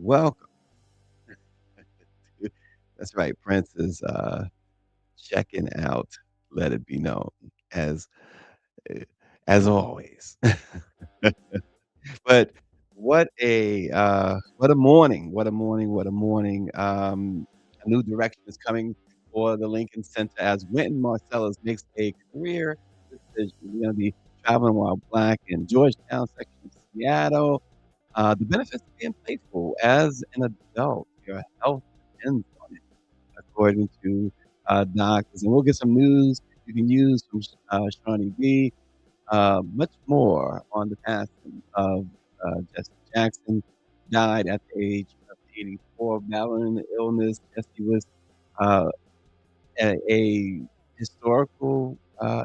Welcome. That's right. Prince is checking out. Let it be known as uh, as always. But what a morning! What a morning! What a morning! A new direction is coming for the Lincoln Center as Wynton Marsalis makes a career decision. We're going to be traveling while black in Georgetown section of Seattle. The benefits of being playful as an adult, your health depends on it, according to doctors. And we'll get some news you can use from Shawnee B. Much more on the passing of Jesse Jackson. Died at the age of 84, battling the illness. Jesse was uh, a historical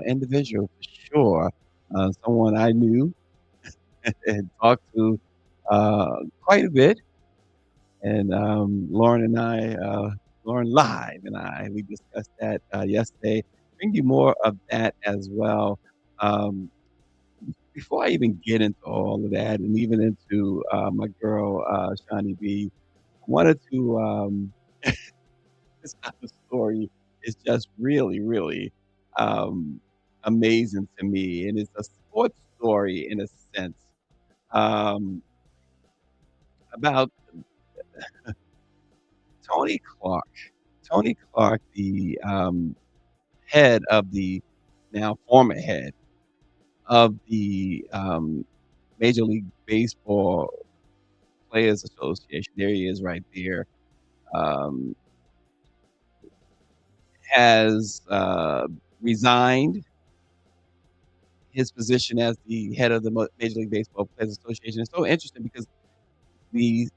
individual for sure. Someone I knew and talked to quite a bit. And Lauren Live and we discussed that yesterday. Bring you more of that as well. Um, Before I even get into all of that and even into my girl Shawnee B, I wanted to this other story is just really, really um, amazing to me, and it's a sports story in a sense um, about Tony Clark. Tony Clark, the head of the now former head of the Major League Baseball Players Association. There he is, right there. Um, has resigned his position as the head of the Major League Baseball Players Association. It's so interesting because the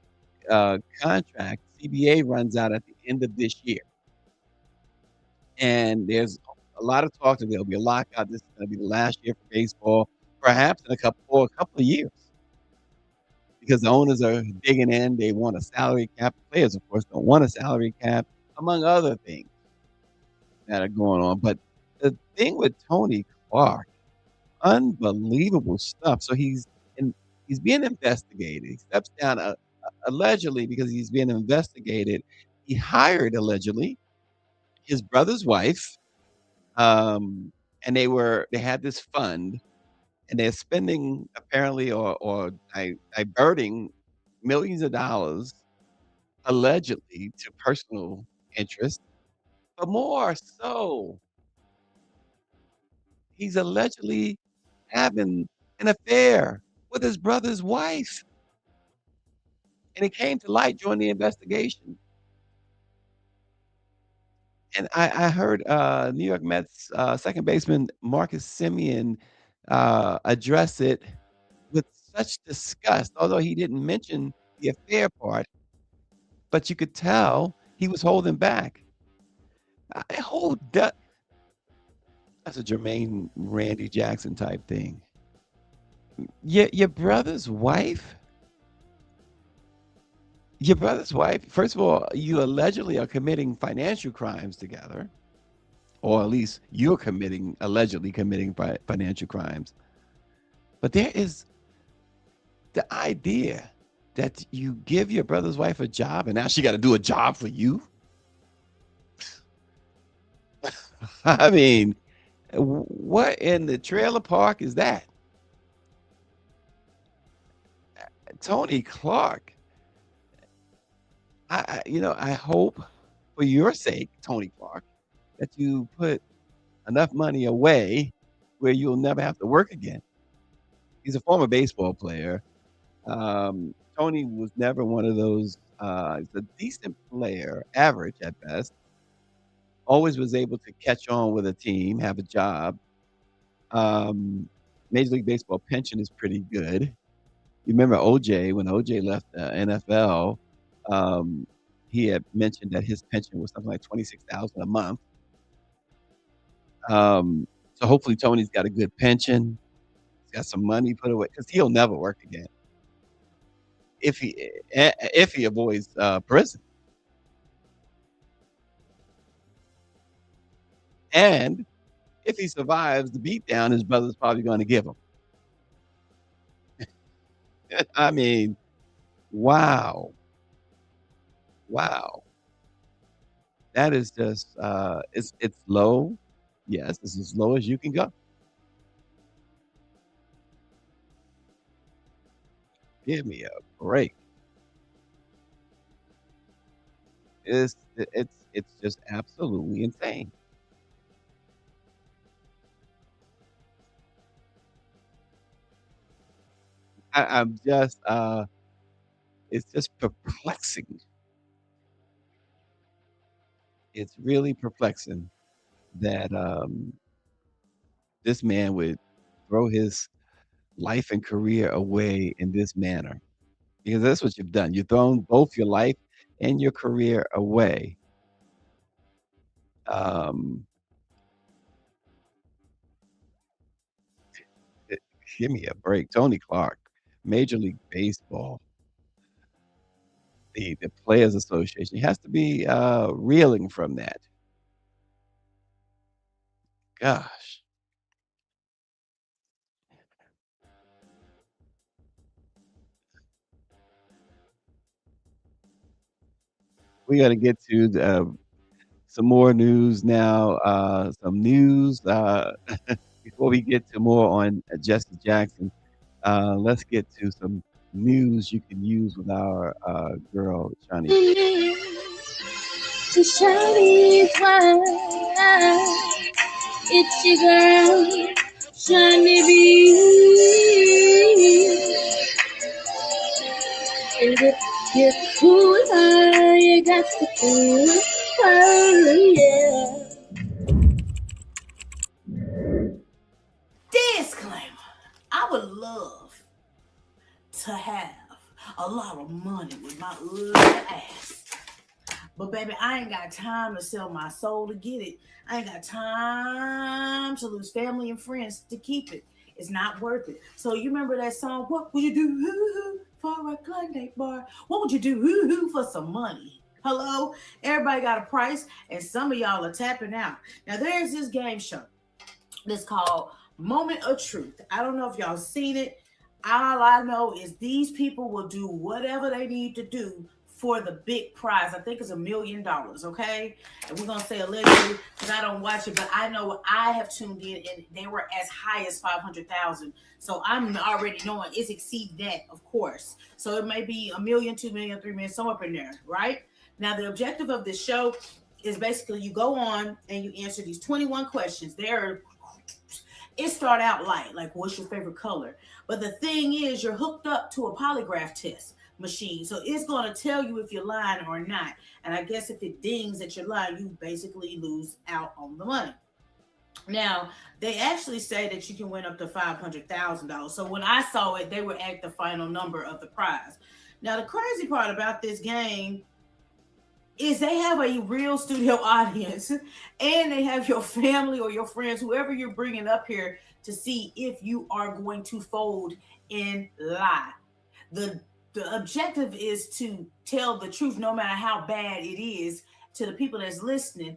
contract CBA runs out at the end of this year, and there's a lot of talk that there'll be a lockout. This is going to be the last year for baseball, perhaps in a couple of years, because the owners are digging in. They want a salary cap. The players, of course, don't want a salary cap, among other things that are going on. But the thing with Tony Clark, unbelievable stuff. So he's being investigated. He steps down allegedly because he's being investigated. He hired allegedly his brother's wife, and they had this fund, and they're spending apparently or diverting millions of dollars allegedly to personal interest, but more so, he's allegedly having an affair with his brother's wife, and it came to light during the investigation. And I heard, New York Mets, second baseman Marcus Semien, address it with such disgust, although he didn't mention the affair part, but you could tell he was holding back. I hold that that's a Jermaine Randy Jackson type thing. Your brother's wife? Your brother's wife, first of all, you allegedly are committing financial crimes together, or at least you're allegedly committing financial crimes. But there is the idea that you give your brother's wife a job and now she got to do a job for you. I mean, what in the trailer park is that? Tony Clark. I hope for your sake, Tony Clark, that you put enough money away where you'll never have to work again. He's a former baseball player. Tony was never one of those. He's a decent player, average at best. Always was able to catch on with a team, have a job. Um, Major League Baseball pension is pretty good. You remember OJ when OJ left the NFL? Um, he had mentioned that his pension was something like 26,000 a month. So hopefully Tony's got a good pension. He's got some money put away because he'll never work again if he avoids prison, and if he survives the beatdown his brother's probably going to give him. I mean, wow. Wow. That is just, it's low. Yes, it's as low as you can go. Give me a break. It's just absolutely insane. I'm just, it's just perplexing. It's really perplexing that, this man would throw his life and career away in this manner, because that's what you've done. You've thrown both your life and your career away. Um, eh, give me a break. Tony Clark, Major League Baseball, the Players Association has to be, reeling from that. Gosh, we gotta get to the some more news now, some news, before we get to more on, Jesse Jackson. Let's get to some news you can use with our, girl, Shawnee. To Shawnee's wife, it's your girl, Shawnee B. And if you cool her, you got to cool her, yeah. Disclaimer. I would love to have a lot of money with my ugly ass. But baby, I ain't got time to sell my soul to get it. I ain't got time to lose family and friends to keep it. It's not worth it. So you remember that song, What Would You Do for a Klondike bar? What would you do for some money? Hello? Everybody got a price, and some of y'all are tapping out. Now there's this game show that's called Moment of Truth. I don't know if y'all seen it. All I know is these people will do whatever they need to do for the big prize. I think it's $1 million, okay? And we're gonna say allegedly because I don't watch it, but I know I have tuned in and they were as high as 500,000. So I'm already knowing it's exceed that, of course. So it may be a million, 2 million, 3 million, somewhere up in there, right? Now the objective of this show is basically you go on and you answer these 21 questions. It start out light, like what's your favorite color? But the thing is, you're hooked up to a polygraph test machine, so it's going to tell you if you're lying or not. And I guess if it dings that you're lying, you basically lose out on the money. Now, they actually say that you can win up to $500,000. So when I saw it, they were at the final number of the prize. Now, the crazy part about this game is they have a real studio audience and they have your family or your friends, whoever you're bringing up here to see if you are going to fold and lie. The the objective is to tell the truth no matter how bad it is to the people that's listening,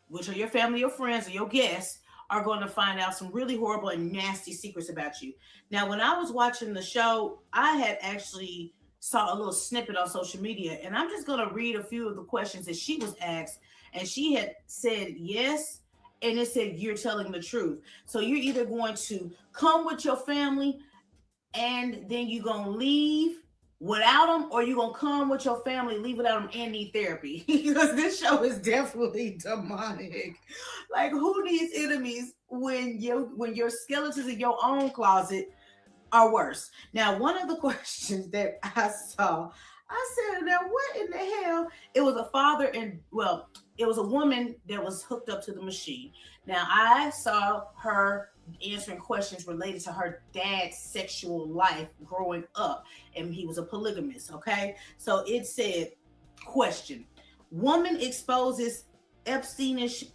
which are your family or friends or your guests, are going to find out some really horrible and nasty secrets about you. Now, when I was watching the show, I had actually saw a little snippet on social media, and I'm just going to read a few of the questions that she was asked, and she had said yes, and it said you're telling the truth. So you're either going to come with your family and then you're gonna leave without them, or you're gonna come with your family, leave without them, and need therapy. Because this show is definitely demonic. Like, who needs enemies when your skeletons in your own closet are worse? Now, one of the questions that I saw, I said, now what in the hell? It was a father and well, it was a woman that was hooked up to the machine. Now I saw her answering questions related to her dad's sexual life growing up, and he was a polygamist. Okay, so it said, question: Woman exposes Epsteinish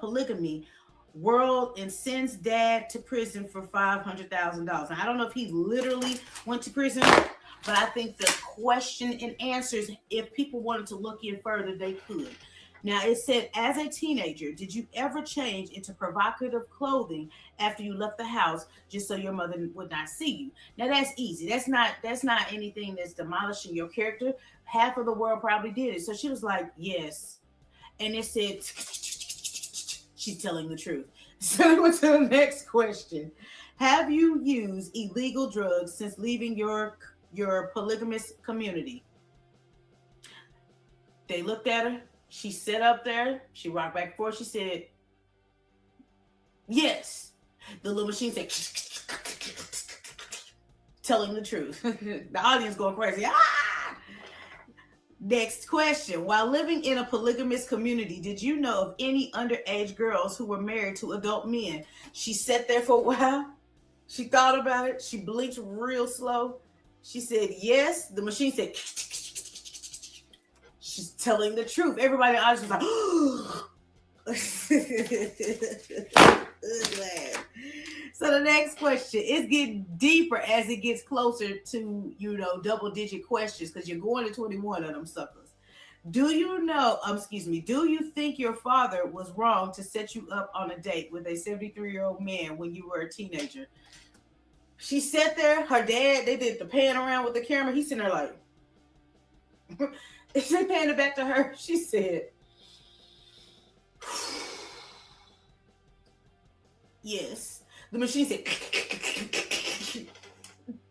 polygamy world and sends dad to prison for $500,000. I don't know if he literally went to prison, but I think the question and answers, if people wanted to look in further, they could. Now it said, as a teenager, did you ever change into provocative clothing after you left the house just so your mother would not see you? Now that's easy. That's not anything that's demolishing your character. Half of the world probably did it. So she was like, yes. And it said she's telling the truth. So we went to the next question. Have you used illegal drugs since leaving your polygamous community? They looked at her. She sat up there. She rocked back and forth. She said, yes. The little machine said, telling the truth. The audience going crazy. Ah! Next question. While living in a polygamous community, did you know of any underage girls who were married to adult men? She sat there for a while. She thought about it. She blinked real slow. She said, yes. The machine said, she's telling the truth. Everybody in the audience was like, so the next question is getting deeper as it gets closer to, double digit questions because you're going to 21 of them suckers. Do you know, excuse me, do you think your father was wrong to set you up on a date with a 73-year-old man when you were a teenager? She sat there, her dad, they did the pan around with the camera. He's sitting there like, is they paying it back to her? She said, yes. The machine said,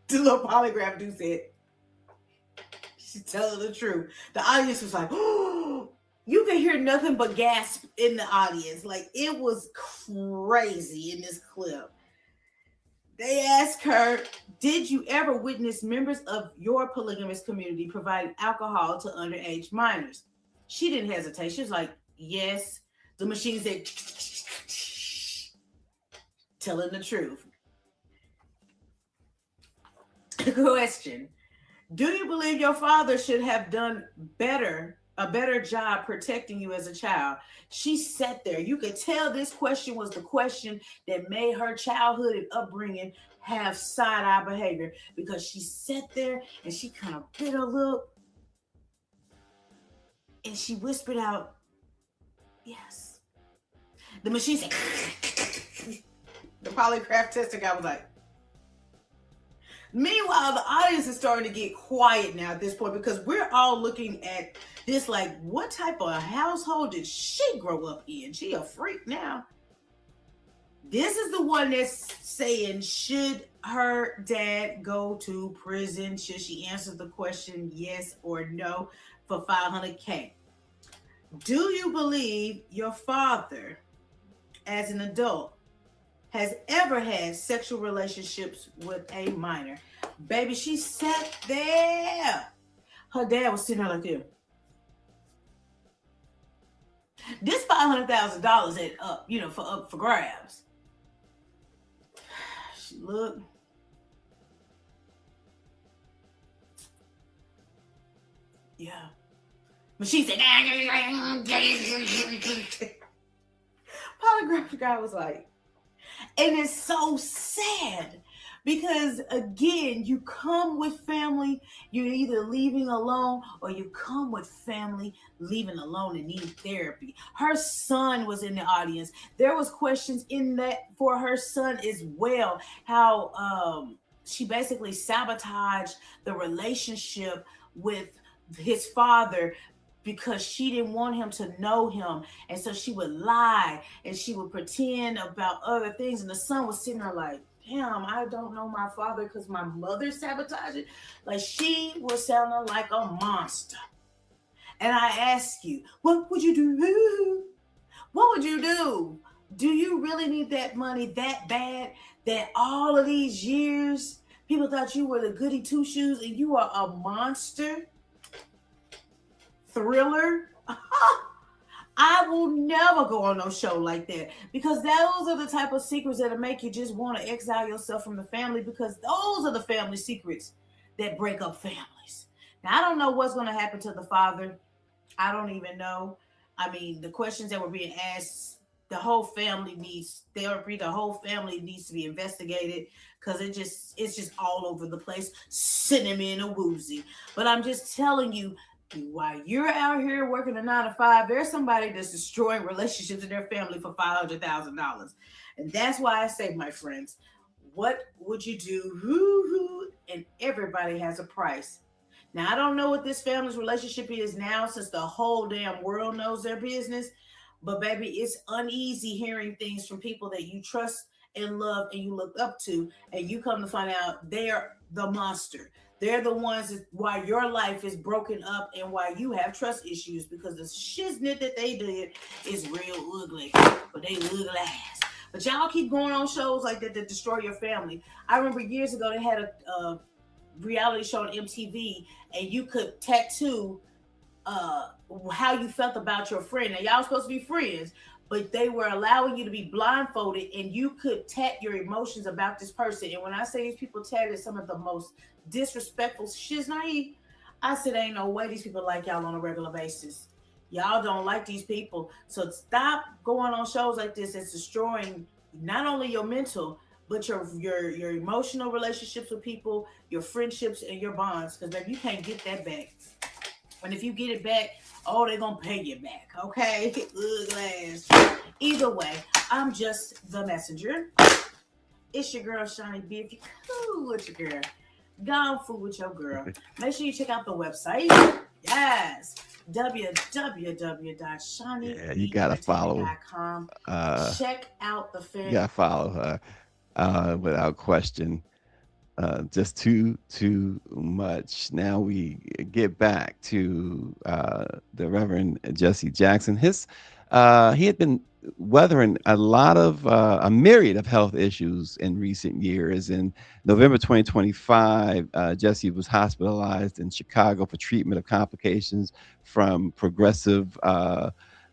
the little polygraph dude said, she's telling the truth. The audience was like, oh, you could hear nothing but gasp in the audience. Like, it was crazy in this clip. They asked her, did you ever witness members of your polygamous community providing alcohol to underage minors? She didn't hesitate. She was like, yes. The machine said, telling the truth. Question. Do you believe your father should have done a better job protecting you as a child? She sat there. You could tell this question was the question that made her childhood and upbringing have side-eye behavior because she sat there and she kind of bit her lip and she whispered out, yes. The machine said, the polygraph testing guy was like, meanwhile, the audience is starting to get quiet now at this point because we're all looking at this like, what type of household did she grow up in? She a freak now. This is the one that's saying, should her dad go to prison? Should she answer the question yes or no for $500K? Do you believe your father, as an adult, has ever had sexual relationships with a minor? Baby, she sat there. Her dad was sitting there like this. This $500,000 is up, for grabs. She looked. Yeah. But she said, polygraph guy was like, and it's so sad because, again, you come with family, you're either leaving alone or you come with family leaving alone and need therapy. Her son was in the audience. There was questions in that for her son as well, how she basically sabotaged the relationship with his father because she didn't want him to know him. And so she would lie and she would pretend about other things. And the son was sitting there like, damn, I don't know my father because my mother sabotaged it. Like, she was sounding like a monster. And I ask you, what would you do? What would you do? Do you really need that money that bad that all of these years people thought you were the goody two shoes and you are a monster? Thriller? I will never go on no show like that because those are the type of secrets that'll make you just want to exile yourself from the family because those are the family secrets that break up families. Now, I don't know what's going to happen to the father. I don't even know. I mean, the questions that were being asked, the whole family needs therapy. The whole family needs to be investigated because it's just all over the place, cinnamon or woozy. But I'm just telling you, While you're out here working a 9 to 5, there's somebody that's destroying relationships in their family for $500,000. And that's why I say, my friends, what would you do? Hoo-hoo, and everybody has a price. Now, I don't know what this family's relationship is now since the whole damn world knows their business. But, baby, it's uneasy hearing things from people that you trust and love and you look up to. And you come to find out they're the monster. They're the ones that, why your life is broken up and why you have trust issues because the shiznit that they did is real ugly. But they ugly ass. But y'all keep going on shows like that that destroy your family. I remember years ago they had a reality show on MTV, and you could tattoo uh how you felt about your friend. Now y'all supposed to be friends, but they were allowing you to be blindfolded and you could tat your emotions about this person. And when I say these people tatted some of the most disrespectful shiznai, I said ain't no way these people like y'all on a regular basis. Y'all don't like these people. So stop going on shows like this. It's destroying not only your mental, but your emotional relationships with people, your friendships and your bonds. Because you can't get that back. And if you get it back, oh, they're gonna pay you back. Okay? Ugh, either way, I'm just the messenger. It's your girl Shawnee B. If you cool with your girl, gone food with your girl. Make sure you check out the website. Yes. Yeah, you gotta follow. www.shawneeentertainment.com. Uh, Check out the you fan. gotta follow her. Without question. Just too much. Now we get back to the Reverend Jesse Jackson. He had been weathering a myriad of health issues in recent years. In November 2025, Jesse was hospitalized in Chicago for treatment of complications from progressive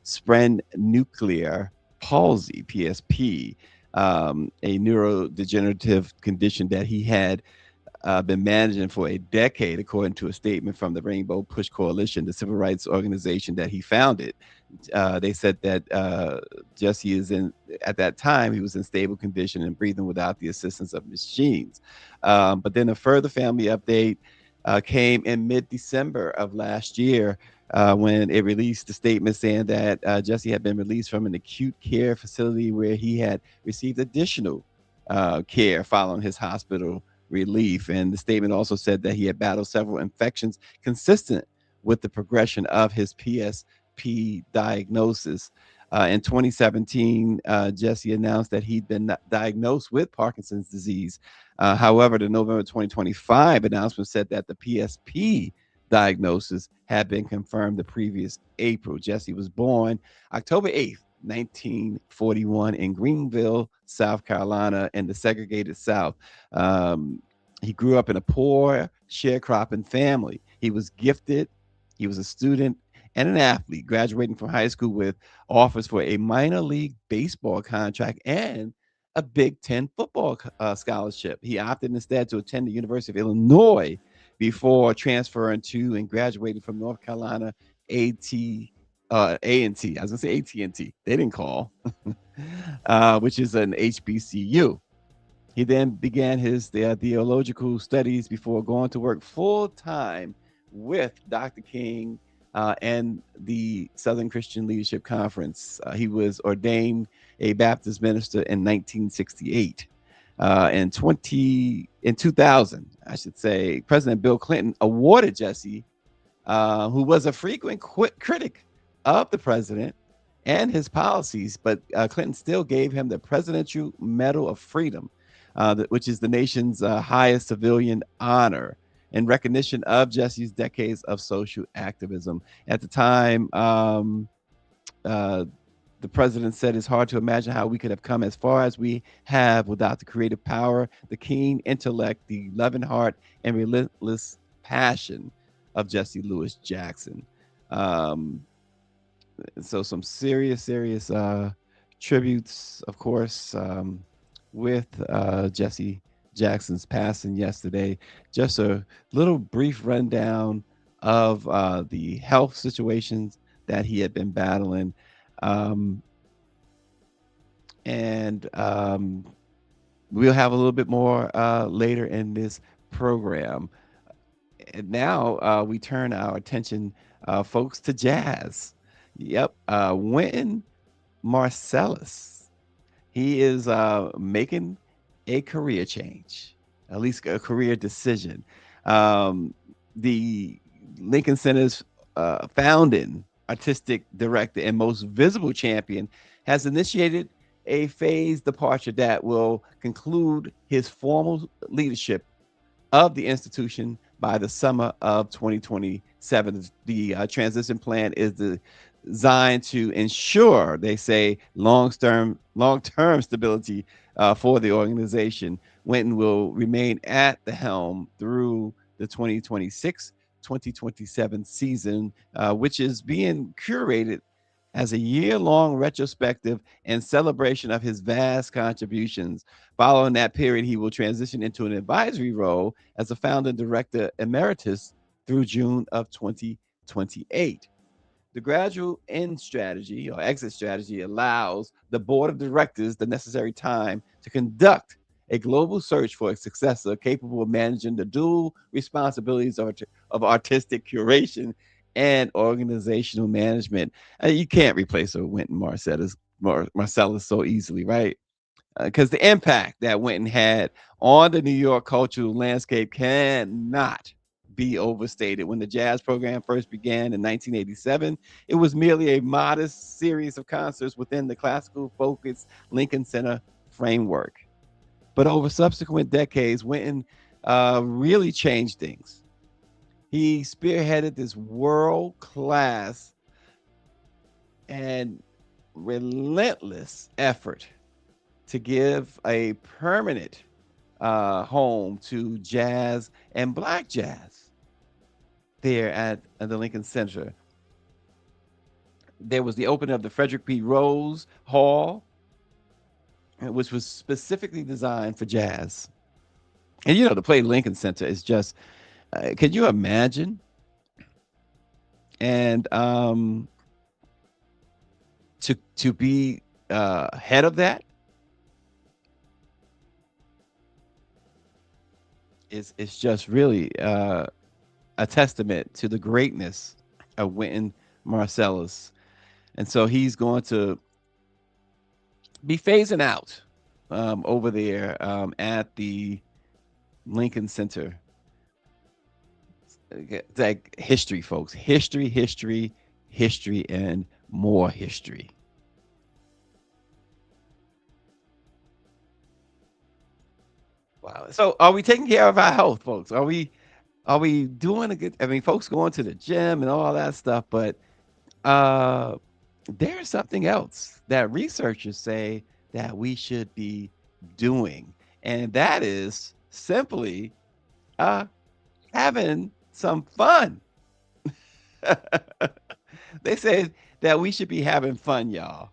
spren nuclear palsy (PSP), a neurodegenerative condition that he had been managing for a decade, according to a statement from the Rainbow Push Coalition, the civil rights organization that he founded. They said that Jesse is in, at that time, he was in stable condition and breathing without the assistance of machines. But then a further family update came in mid December of last year when it released a statement saying that Jesse had been released from an acute care facility where he had received additional care following his hospital relief. And the statement also said that he had battled several infections consistent with the progression of his PSP diagnosis. In 2017, Jesse announced that he'd been diagnosed with Parkinson's disease. However, the November 2025 announcement said that the PSP diagnosis had been confirmed the previous April. Jesse was born October 8th, 1941, in Greenville, South Carolina, in the segregated South. Um, he grew up in a poor sharecropping family. He was gifted, he was a student and an athlete, graduating from high school with offers for a minor league baseball contract and a Big Ten football scholarship. He opted instead to attend the University of Illinois before transferring to and graduating from North Carolina AT A&T. I was gonna say AT&T. They didn't call, which is an HBCU. He then began his theological studies before going to work full time with Dr. King and the Southern Christian Leadership Conference. He was ordained a Baptist minister in 1968. In 2000, I should say, President Bill Clinton awarded Jesse, who was a frequent critic of the president and his policies, but Clinton still gave him the Presidential Medal of Freedom, which is the nation's highest civilian honor, in recognition of Jesse's decades of social activism. At the time, uh, the president said it's hard to imagine how we could have come as far as we have without the creative power, the keen intellect, the loving heart, and relentless passion of Jesse Lewis Jackson. Um, so some serious tributes, of course, with Jesse Jackson's passing yesterday. Just a little brief rundown of the health situations that he had been battling. Um, and we'll have a little bit more later in this program. And now we turn our attention, folks, to jazz. Yep, Wynton Marsalis. He is making a career change, at least a career decision. Um, the Lincoln Center's founding artistic director and most visible champion has initiated a phased departure that will conclude his formal leadership of the institution by the summer of 2027. The transition plan is designed to ensure, they say, long-term stability for the organization. Winton will remain at the helm through the 2026-2027 season, which is being curated as a year-long retrospective and celebration of his vast contributions. Following that period, he will transition into an advisory role as a founder and director emeritus through June of 2028. The gradual end strategy or exit strategy allows the board of directors the necessary time to conduct a global search for a successor capable of managing the dual responsibilities of artistic curation and organizational management. You can't replace a Wynton Marsalis so easily, right? Because the impact that Winton had on the New York cultural landscape cannot be overstated. When the jazz program first began in 1987, it was merely a modest series of concerts within the classical focused Lincoln Center framework. But over subsequent decades, Winton really changed things. He spearheaded this world class and relentless effort to give a permanent home to jazz and black jazz there at the Lincoln Center. There was the opening of the Frederick P. Rose Hall, which was specifically designed for jazz. And to play Lincoln Center is just, can you imagine? And to be head of that is it's just really a testament to the greatness of Wynton Marsalis. And so he's going to be phasing out over there at the Lincoln Center. It's like history, folks. History, history, history, and more history. Wow. So are we taking care of our health, folks? Are we doing a good? I mean, folks going to the gym and all that stuff, but uh there's something else that researchers say that we should be doing, and that is simply uh having some fun. They say that we should be having fun, y'all.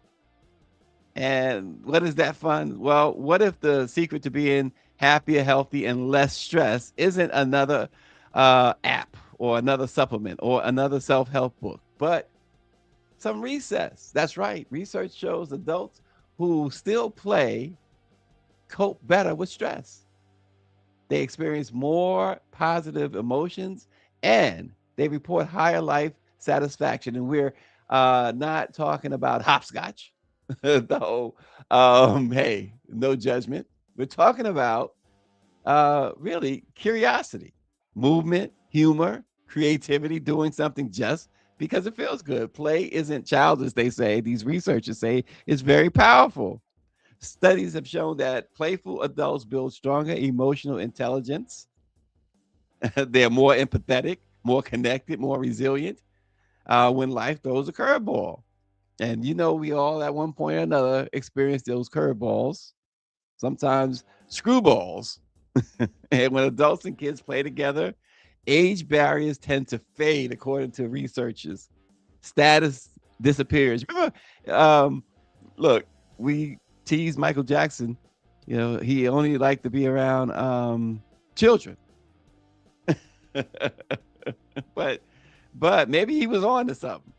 And what is that fun? Well, what if the secret to being happier, healthy, and less stressed isn't another app or another supplement or another self help book, but some recess? That's right. Research shows adults who still play cope better with stress. They experience more positive emotions and they report higher life satisfaction. And we're not talking about hopscotch, though. Hey, no judgment. We're talking about really curiosity, movement, humor, creativity, doing something just because it feels good. Play isn't childish, they say. These researchers say it's very powerful. Studies have shown that playful adults build stronger emotional intelligence. They're more empathetic, more connected, more resilient when life throws a curveball. And we all at one point or another experience those curveballs, sometimes screwballs. And when adults and kids play together, age barriers tend to fade, according to researchers. Status disappears. Remember, look, we teased Michael Jackson. He only liked to be around children. but maybe he was on to something.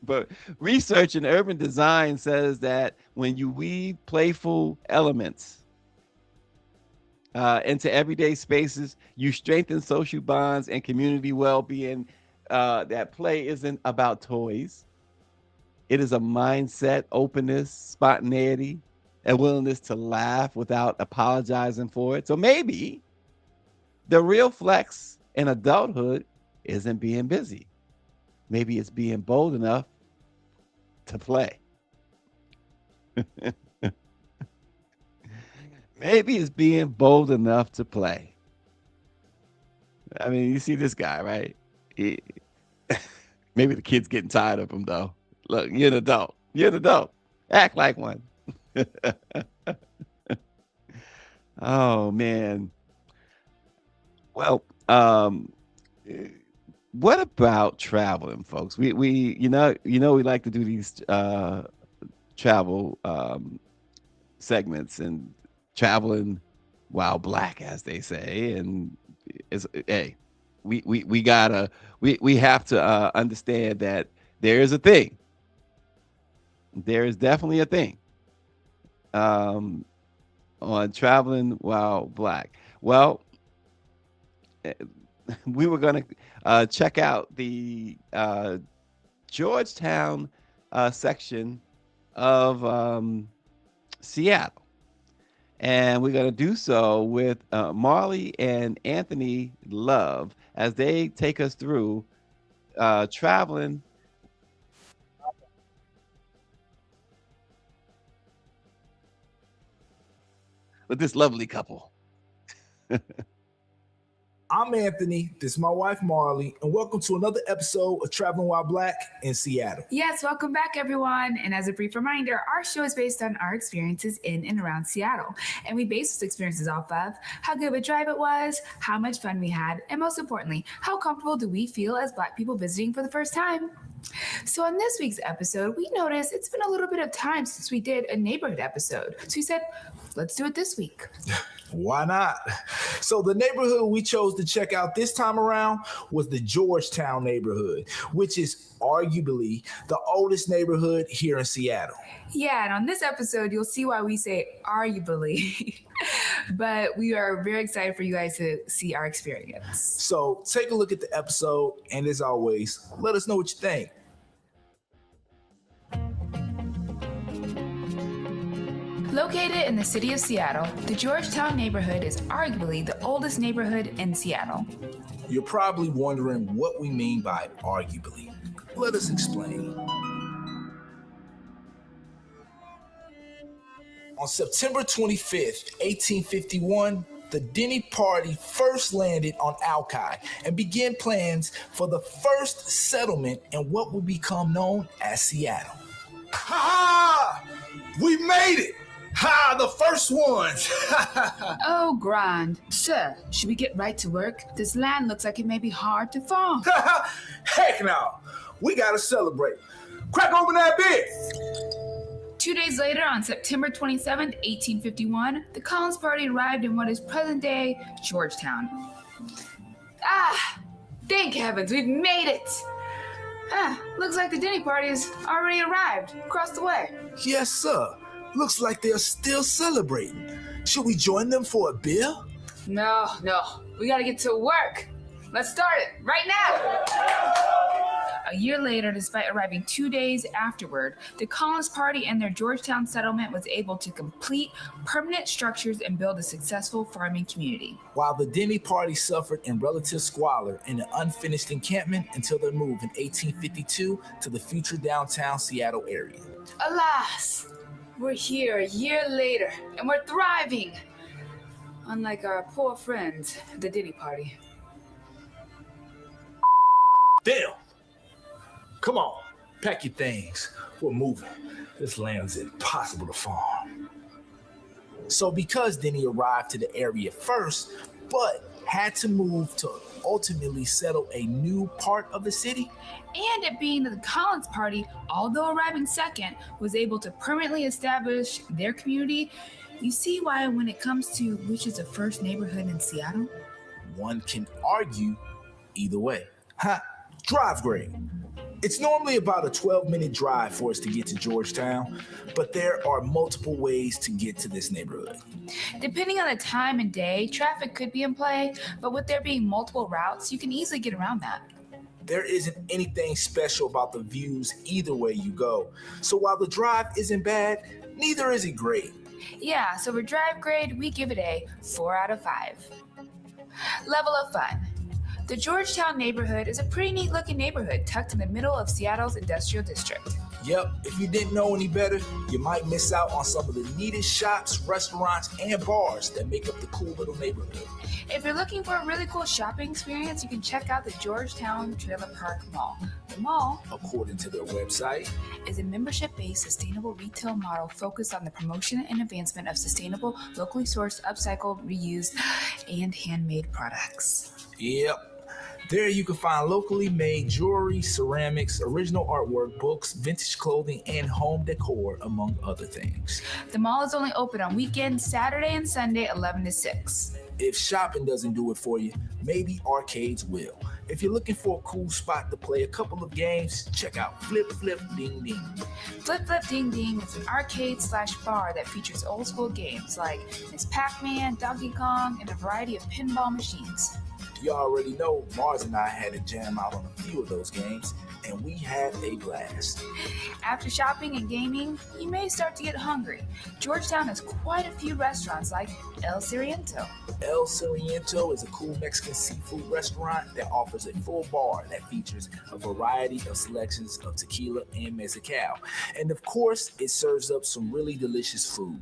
But research in urban design says that when you weave playful elements into everyday spaces. You strengthen social bonds and community well-being. That play isn't about toys. It is a mindset, openness, spontaneity, and willingness to laugh without apologizing for it. So maybe the real flex in adulthood isn't being busy. Maybe it's being bold enough to play. Maybe it's being bold enough to play. I mean, you see this guy, right? Maybe the kid's getting tired of him, though. Look, you're an adult. You're an adult. Act like one. Oh man. Well, what about traveling, folks? We we like to do these travel segments and traveling while black, as they say, and it's hey, we gotta we have to understand that there is a thing. There is definitely a thing um, on traveling while black. Well, eh, we were going to check out the Georgetown section of Seattle. And we're going to do so with Marley and Anthony Love as they take us through traveling with this lovely couple. I'm Anthony, this is my wife Marley, and welcome to another episode of Traveling While Black in Seattle. Yes, welcome back, everyone. And as a brief reminder, our show is based on our experiences in and around Seattle. And we base those experiences off of how good of a drive it was, how much fun we had, and most importantly, how comfortable do we feel as Black people visiting for the first time. So on this week's episode, we noticed it's been a little bit of time since we did a neighborhood episode. So we said, let's do it this week. Why not? So the neighborhood we chose to check out this time around was the Georgetown neighborhood, which is arguably the oldest neighborhood here in Seattle. Yeah, and on this episode, you'll see why we say arguably, but we are very excited for you guys to see our experience. So take a look at the episode, and as always, let us know what you think. Located in the city of Seattle, the Georgetown neighborhood is arguably the oldest neighborhood in Seattle. You're probably wondering what we mean by arguably. Let us explain. On September 25th, 1851, the Denny Party first landed on Alki and began plans for the first settlement in what would become known as Seattle. Ha! We made it! Ha! The first ones! Oh, grand. Sir, should we get right to work? This land looks like it may be hard to farm. Heck no! We gotta celebrate. Crack open that beer! 2 days later, on September 27th, 1851, the Collins Party arrived in what is present-day Georgetown. Ah! Thank heavens, we've made it! Looks like the Denny Party has already arrived across the way. Yes, sir. Looks like they're still celebrating. Should we join them for a beer? No. We gotta get to work. Let's start it right now. A year later, despite arriving 2 days afterward, the Collins Party and their Georgetown settlement was able to complete permanent structures and build a successful farming community. While the Denny Party suffered in relative squalor in an unfinished encampment until their move in 1852 to the future downtown Seattle area. Alas, we're here a year later, and we're thriving. Unlike our poor friends, the Denny Party. Damn! Come on, pack your things. We're moving. This land's impossible to farm. So because Denny arrived to the area first, but had to move to ultimately settle a new part of the city, And it being that the Collins Party, although arriving second, was able to permanently establish their community, you see why when it comes to which is the first neighborhood in Seattle? one can argue either way. Ha! Drive grade. It's normally about a 12-minute drive for us to get to Georgetown, but there are multiple ways to get to this neighborhood. Depending on the time and day, traffic could be in play, but with there being multiple routes, you can easily get around that. There isn't anything special about the views either way you go. So while the drive isn't bad, neither is it great. Yeah, so for drive grade, we give it a 4 out of 5. Level of fun. The Georgetown neighborhood is a pretty neat looking neighborhood tucked in the middle of Seattle's industrial district. Yep, if you didn't know any better, you might miss out on some of the neatest shops, restaurants, and bars that make up the cool little neighborhood. If you're looking for a really cool shopping experience, you can check out the Georgetown Trailer Park Mall. The mall, according to their website, is a membership-based sustainable retail model focused on the promotion and advancement of sustainable, locally sourced, upcycled, reused, and handmade products. Yep. There you can find locally made jewelry, ceramics, original artwork, books, vintage clothing, and home decor, among other things. The mall is only open on weekends, Saturday and Sunday, 11 to 6. If shopping doesn't do it for you, maybe arcades will. If you're looking for a cool spot to play a couple of games, check out Flip Flip Ding Ding. Flip Flip Ding Ding is an arcade/bar that features old school games like Miss Pac-Man, Donkey Kong, and a variety of pinball machines. You already know Mars and I had to jam out on a few of those games, and we had a blast. After shopping and gaming, you may start to get hungry. Georgetown has quite a few restaurants like El Siriento. El Siriento is a cool Mexican seafood restaurant that offers a full bar that features a variety of selections of tequila and mezcal. And of course, it serves up some really delicious food.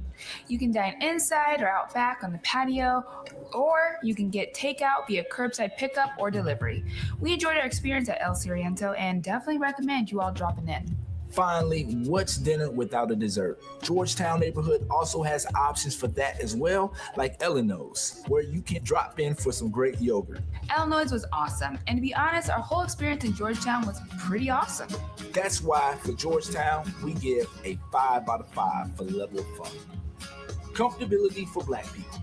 You can dine inside or out back on the patio, or you can get takeout via curbside pickup or delivery. We enjoyed our experience at El Siriento and definitely recommend you all dropping in. Finally, what's dinner without a dessert? Georgetown neighborhood also has options for that as well, like Illinois, where you can drop in for some great yogurt. Illinois was awesome, and to be honest, our whole experience in Georgetown was pretty awesome. That's why for Georgetown, we give a 5 out of 5 for level of fun. Comfortability for Black people.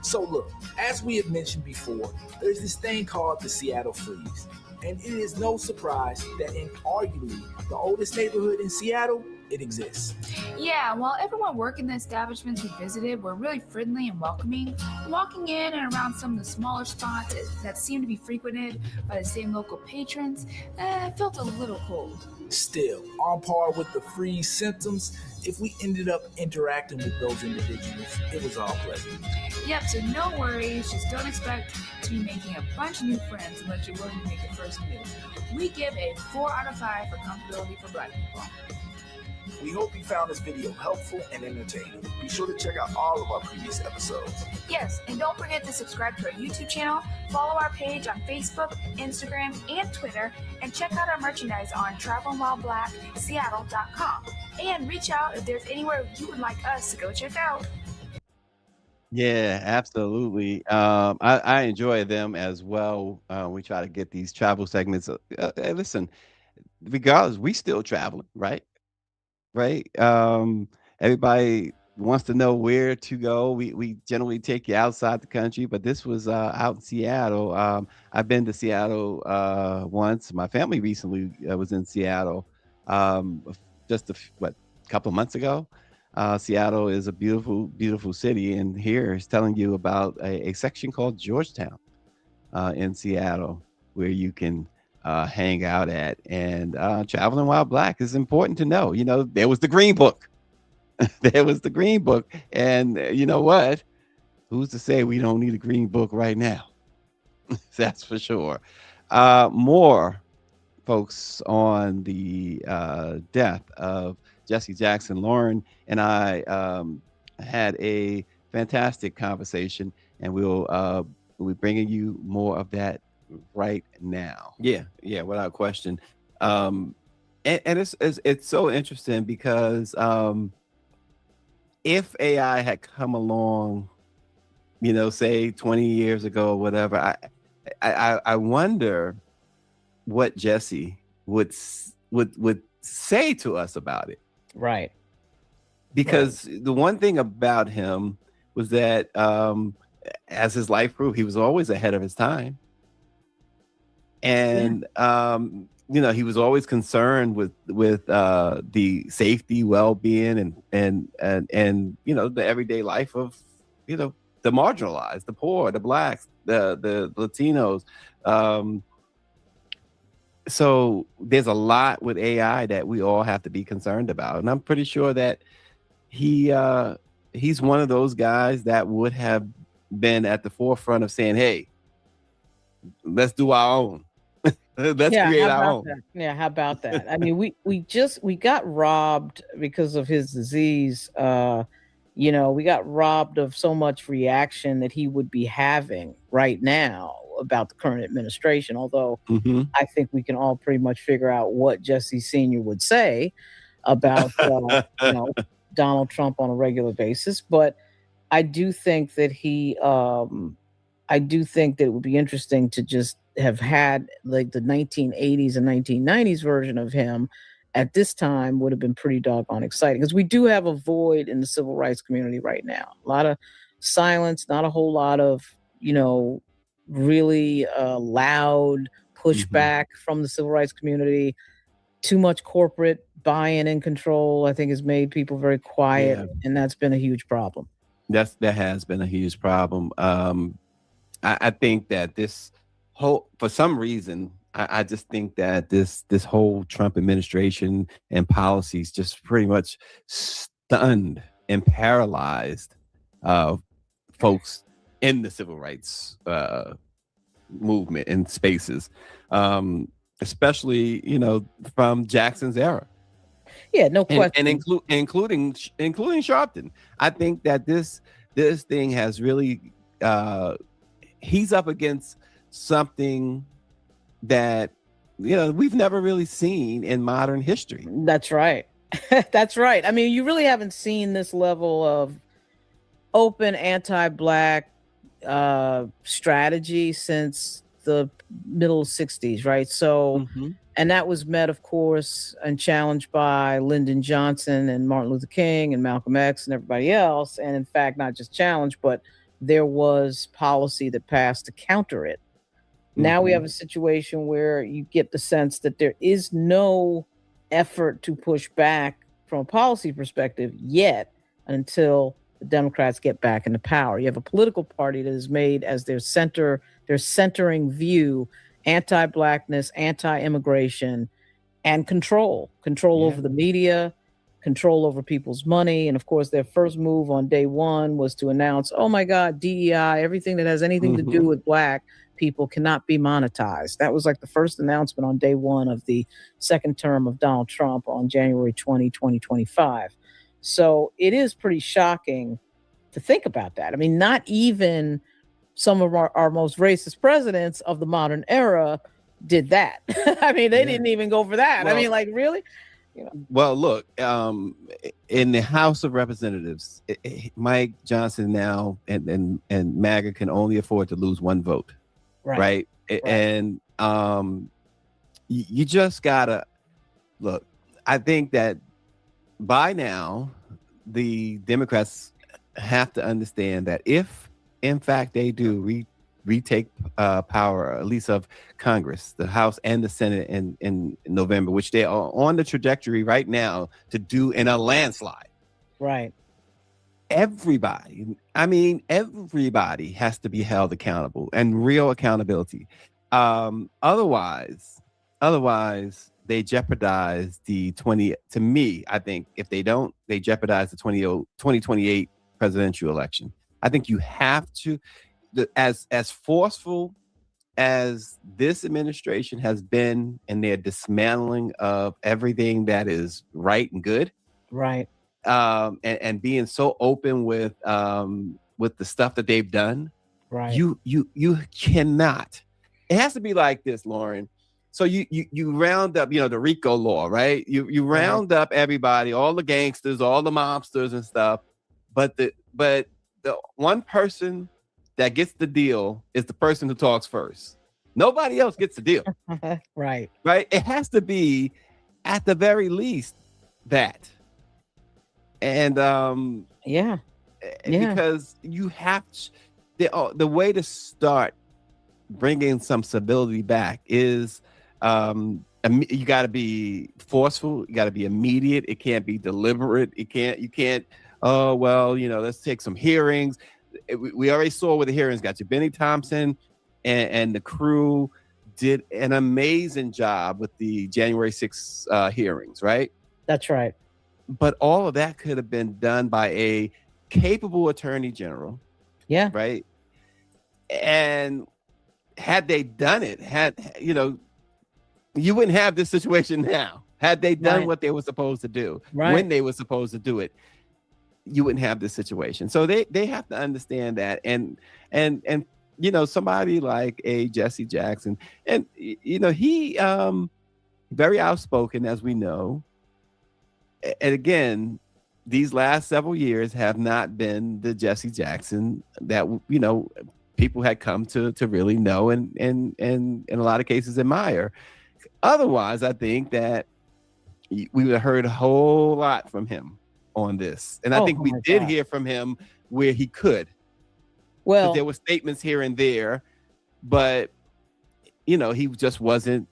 So look, as we have mentioned before, there's this thing called the Seattle Freeze. And it is no surprise that in arguably the oldest neighborhood in Seattle, it exists. Yeah, while everyone working the establishments we visited were really friendly and welcoming, walking in and around some of the smaller spots that seemed to be frequented by the same local patrons, felt a little cold. Still, on par with the freeze symptoms, if we ended up interacting with those individuals, it was all pleasant. Yep, so no worries, just don't expect to be making a bunch of new friends unless you're willing to make the first move. We give a 4 out of 5 for comfortability for Black people. We hope you found this video helpful and entertaining. Be sure to check out all of our previous episodes. Yes, and don't forget to subscribe to our YouTube channel, follow our page on Facebook, Instagram, and Twitter, and check out our merchandise on travelingwhileblackseattle.com. And reach out if there's anywhere you would like us to go check out. Yeah, absolutely. I enjoy them as well. We try to get these travel segments. Hey, listen, regardless, we still traveling, right? Right? Everybody wants to know where to go. We generally take you outside the country, but this was out in Seattle. I've been to Seattle once. My family recently was in Seattle just couple of months ago. Seattle is a beautiful, beautiful city, and here is telling you about a section called Georgetown in Seattle, where you can hang out at. And traveling while Black is important to know. You know, there was the Green Book. There was the Green Book. And you know what? Who's to say we don't need a Green Book right now? That's for sure. More folks on the death of Jesse Jackson. Lauren and I had a fantastic conversation, and we'll be bringing you more of that right now. Yeah, without question. And it's so interesting because if AI had come along, you know, say 20 years ago or whatever, I wonder what Jesse would say to us about it. Right. Because the one thing about him was that as his life grew, he was always ahead of his time. And he was always concerned with the safety, well-being, and the everyday life of the marginalized, the poor, the blacks, the Latinos. So there's a lot with AI that we all have to be concerned about, and I'm pretty sure that he's one of those guys that would have been at the forefront of saying, "Hey, let's do our own." Let's Yeah, create how our about own. that? Yeah, how about that? I mean, we got robbed because of his disease. We got robbed of so much reaction that he would be having right now about the current administration. Although Hmm. I think we can all pretty much figure out what Jesse Sr. would say about Donald Trump on a regular basis. But I do think that I do think that it would be interesting to just have had like the 1980s and 1990s version of him at this time would have been pretty doggone exciting because we do have a void in the civil rights community right now. A lot of silence, not a whole lot of, really loud pushback from the civil rights community. Too much corporate buy-in and control, I think, has made people very quiet, Yeah, and that's been a huge problem. that has been a huge problem. I think that this for some reason, I just think that this whole Trump administration and policies just pretty much stunned and paralyzed uh, folks in the civil rights movement and spaces, especially from Jackson's era. Yeah, no And question. including Sharpton. I think that this thing has really he's up against something that we've never really seen in modern history. That's right. That's right. I mean, you really haven't seen this level of open anti-black strategy since the middle 60s, right? So, Mhm. and that was met, of course, and challenged by Lyndon Johnson and Martin Luther King and Malcolm X and everybody else. And in fact, not just challenged, but there was policy that passed to counter it. Now we have Mhm. a situation where you get the sense that there is no effort to push back from a policy perspective yet until the Democrats get back into power. You have a political party that is made as their centering view anti-blackness, anti-immigration, and control Yeah. over the media, control over people's money. And of course, their first move on day one was to announce, oh my God, DEI, everything that has anything to do Mhm. with black people cannot be monetized. That was like the first announcement on day one of the second term of Donald Trump on January 2025. So it is pretty shocking to think about that. I mean, not even some of our most racist presidents of the modern era did that. I mean, they Yeah. didn't even go for that. I Well, mean, like, really? well, look, in the House of Representatives, Mike Johnson now and MAGA can only afford to lose one vote, Right. right? Right. And you just gotta look. I think that by now the Democrats have to understand that if, in fact, they do retake power, at least of Congress, the House and the Senate in November, which they are on the trajectory right now to do in a landslide. Right. Everybody, I mean, everybody has to be held accountable and real accountability. Otherwise, they jeopardize the 20. To me, I think if they don't, they jeopardize the 2028 presidential election. I think you have to, as forceful as this administration has been in their dismantling of everything that is right and good, Right. and being so open with the stuff that they've done, Right. you cannot. It has to be like this, Lauren. So you round up, the RICO law, right? You Right. round up everybody, all the gangsters, all the mobsters and stuff, but the one person that gets the deal is the person who talks first. Nobody else gets the deal, Right. right? It has to be at the very least that. And Yeah. Yeah. because you have the way to start bringing some stability back is You got to be forceful. You got to be immediate. It can't be deliberate. You can't. Oh well, let's take some hearings. We already saw where the hearings got you. Benny Thompson and the crew did an amazing job with the January 6th hearings, right? That's right. But all of that could have been done by a capable attorney general. Yeah. Right. And had they done it, you wouldn't have this situation now. Had they done what they were supposed to do, when they were supposed to do it, you wouldn't have this situation. So they have to understand that. And somebody like a Jesse Jackson, and he very outspoken, as we know. And again, these last several years have not been the Jesse Jackson that people had come to really know and in a lot of cases admire. Otherwise, I think that we would have heard a whole lot from him on this. And I think we did hear from him where he could. Well, there were statements here and there, but he just wasn't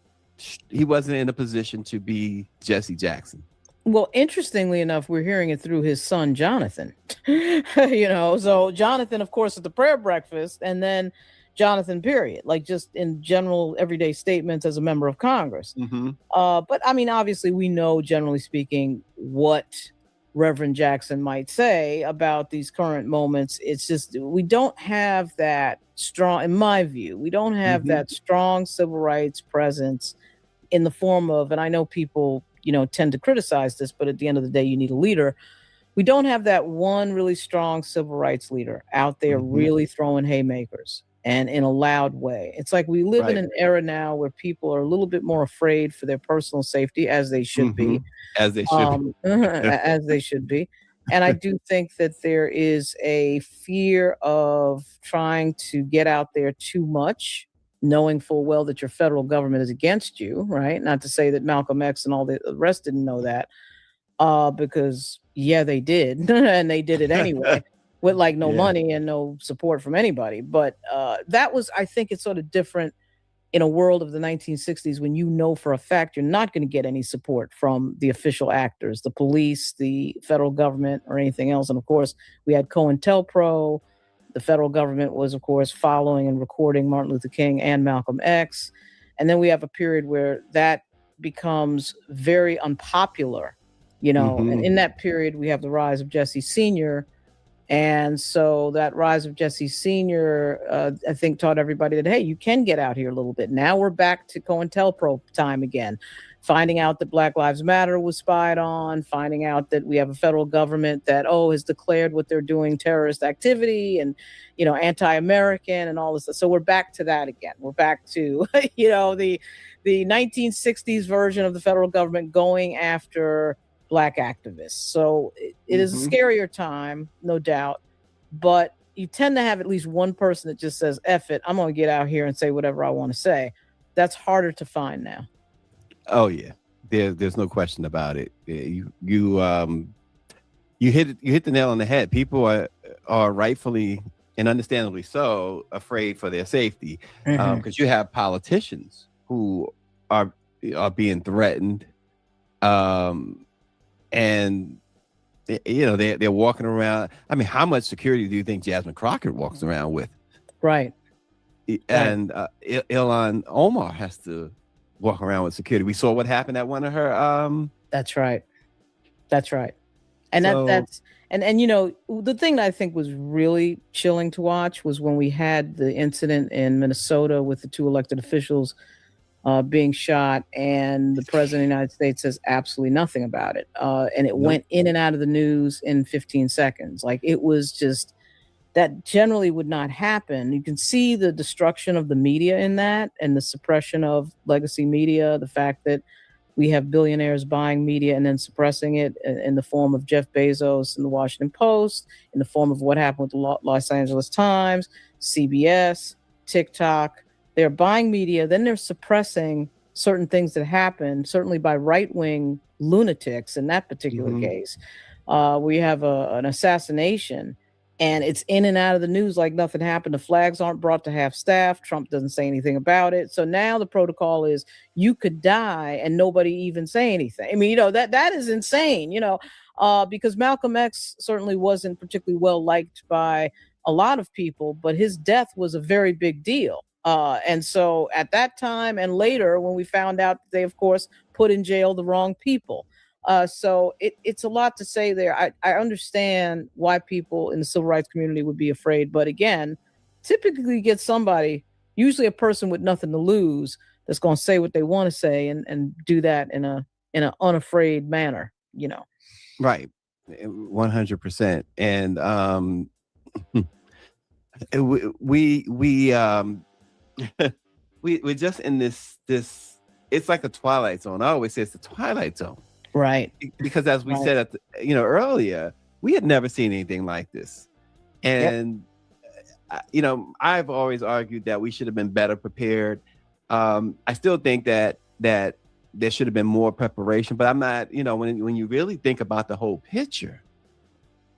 in a position to be Jesse Jackson. Well, interestingly enough, we're hearing it through his son, Jonathan. So Jonathan, of course, at the prayer breakfast, and then Jonathan, period, like just in general everyday statements as a member of Congress. Mm-hmm. But I mean, obviously, we know, generally speaking, what Reverend Jackson might say about these current moments. It's just we don't have that strong, in my view, we don't have that strong civil rights presence in the form of, and I know people tend to criticize this, but at the end of the day, you need a leader. We don't have that one really strong civil rights leader out there really throwing haymakers and in a loud way. It's like we live in an era now where people are a little bit more afraid for their personal safety, as they should be. As they should be. As they should be. And I do think that there is a fear of trying to get out there too much, knowing full well that your federal government is against you, right? Not to say that Malcolm X and all the rest didn't know that, because they did, and they did it anyway with like no money and no support from anybody. But that was, I think it's sort of different in a world of the 1960s when for a fact you're not going to get any support from the official actors, the police, the federal government, or anything else. And of course, we had COINTELPRO. The federal government was, of course, following and recording Martin Luther King and Malcolm X. And then we have a period where that becomes very unpopular, and in that period, we have the rise of Jesse Sr. And so that rise of Jesse Sr., I think, taught everybody that, hey, you can get out here a little bit. Now we're back to COINTELPRO time again, finding out that Black Lives Matter was spied on, finding out that we have a federal government that, has declared what they're doing terrorist activity and, anti-American and all this. So we're back to that again. We're back to, the 1960s version of the federal government going after Black activists. So it is a scarier time, no doubt, but you tend to have at least one person that just says, F it, I'm going to get out here and say whatever I want to say. That's harder to find now. Oh yeah. There's no question about it. You hit the nail on the head. People are rightfully and understandably so afraid for their safety, because you have politicians who are being threatened, and they're walking around. I mean, how much security do you think Jasmine Crockett walks around with? Right. And Ilhan Omar has to walk around with security. We saw what happened at one of her. That's right. And that's the thing that I think was really chilling to watch was when we had the incident in Minnesota with the two elected officials being shot, and the president of the United States says absolutely nothing about it. And it went in and out of the news in 15 seconds. Like, it was just, that generally would not happen. You can see the destruction of the media in that, and the suppression of legacy media, the fact that we have billionaires buying media and then suppressing it in the form of Jeff Bezos and the Washington Post, in the form of what happened with the Los Angeles Times, CBS, TikTok. They're buying media, then they're suppressing certain things that happened, certainly by right-wing lunatics in that particular case. We have an assassination, and it's in and out of the news like nothing happened. The flags aren't brought to half staff. Trump doesn't say anything about it. So now the protocol is you could die and nobody even say anything. I mean, that is insane, because Malcolm X certainly wasn't particularly well liked by a lot of people, but his death was a very big deal. And so at that time and later, when we found out, they, of course, put in jail the wrong people. So it's a lot to say there. I understand why people in the civil rights community would be afraid. But again, typically get somebody, usually a person with nothing to lose, that's going to say what they want to say and do that in an unafraid manner, Right. 100%. And we're just in this it's like a twilight zone. I always say it's the twilight zone. Right. Because as we said earlier, we had never seen anything like this. And I've always argued that we should have been better prepared. I still think that there should have been more preparation, but I'm not, when you really think about the whole picture,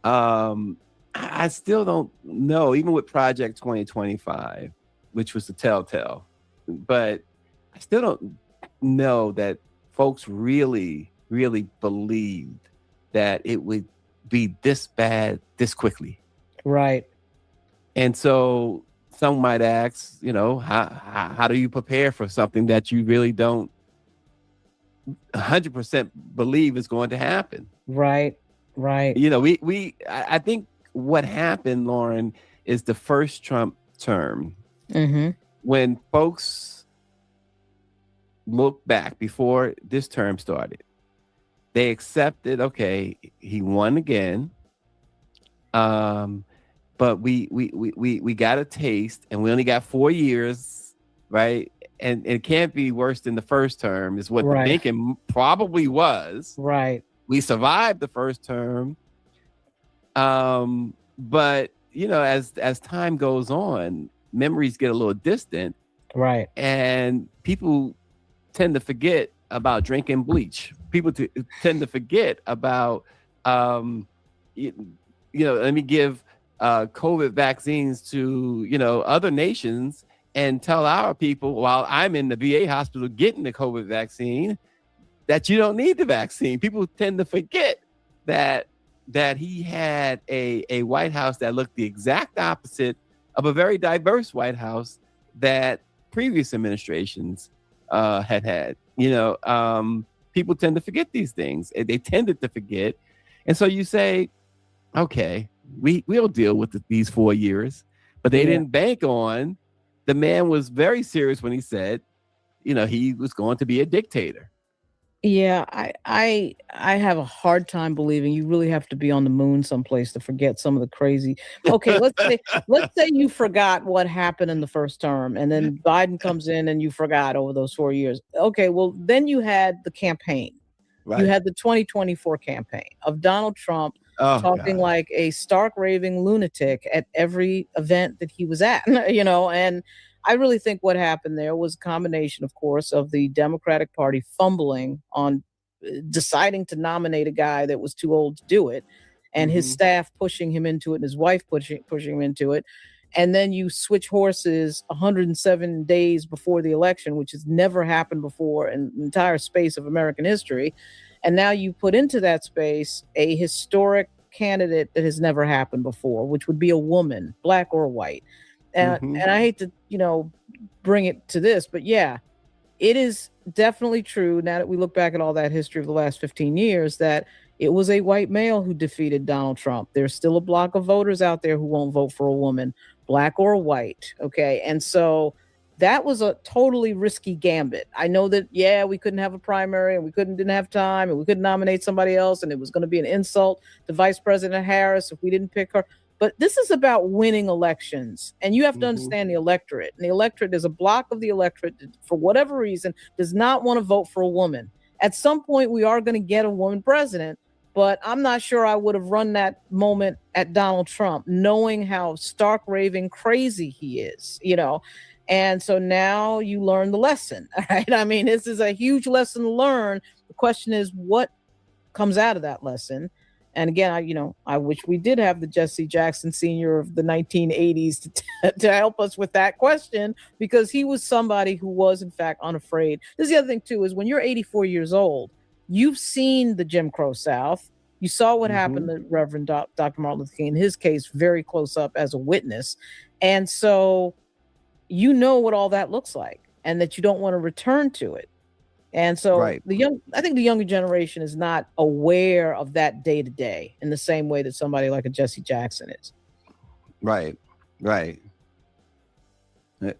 I still don't know, even with Project 2025, which was the telltale, but I still don't know that folks really believed that it would be this bad this quickly. Right. And so some might ask, how do you prepare for something that you really don't 100% believe is going to happen? Right. I think what happened, Lauren, is the first Trump term, when folks look back before this term started, they accepted, okay, he won again. But we got a taste, and we only got 4 years, right? And it can't be worse than the first term, is what the thinking probably was. Right. We survived the first term. But as time goes on, memories get a little distant. Right. And people tend to forget about drinking bleach. People tend to forget about, let me give COVID vaccines to, other nations and tell our people, while I'm in the VA hospital getting the COVID vaccine, that you don't need the vaccine. People tend to forget that he had a White House that looked the exact opposite of a very diverse White House that previous administrations had. People tend to forget these things. They tended to forget. And so you say, okay, we'll deal with these 4 years, but they didn't bank on, the man was very serious when he said, he was going to be a dictator. Yeah, I have a hard time believing you really have to be on the moon someplace to forget some of the crazy. Okay, let's say you forgot what happened in the first term, and then Biden comes in and you forgot over those 4 years. Okay, well then you had the campaign. Right. You had the 2024 campaign of Donald Trump talking like a stark raving lunatic at every event that he was at, and I really think what happened there was a combination, of course, of the Democratic Party fumbling on deciding to nominate a guy that was too old to do it, and his staff pushing him into it, and his wife pushing him into it. And then you switch horses 107 days before the election, which has never happened before in the entire space of American history. And now you put into that space a historic candidate that has never happened before, which would be a woman, black or white. And I hate to, bring it to this, but yeah, it is definitely true now that we look back at all that history of the last 15 years that it was a white male who defeated Donald Trump. There's still a block of voters out there who won't vote for a woman, black or white. Okay. And so that was a totally risky gambit. I know that, we couldn't have a primary and we didn't have time and we couldn't nominate somebody else. And it was going to be an insult to Vice President Harris if we didn't pick her. But this is about winning elections, and you have to understand the electorate. And the electorate is a block of the electorate that, for whatever reason, does not want to vote for a woman. At some point, we are going to get a woman president, but I'm not sure I would have run that moment at Donald Trump, knowing how stark raving crazy he is, And so now you learn the lesson, right? I mean, this is a huge lesson to learn. The question is, what comes out of that lesson? And again, I wish we did have the Jesse Jackson Sr. of the 1980s to help us with that question, because he was somebody who was, in fact, unafraid. This is the other thing, too, is when you're 84 years old, you've seen the Jim Crow South. You saw what happened Mhm. to Reverend Dr. Martin Luther King, in his case, very close up as a witness. And so you know what all that looks like, and that you don't want to return to it. And so Right. I think the younger generation is not aware of that day to day in the same way that somebody like a Jesse Jackson is. Right. Right.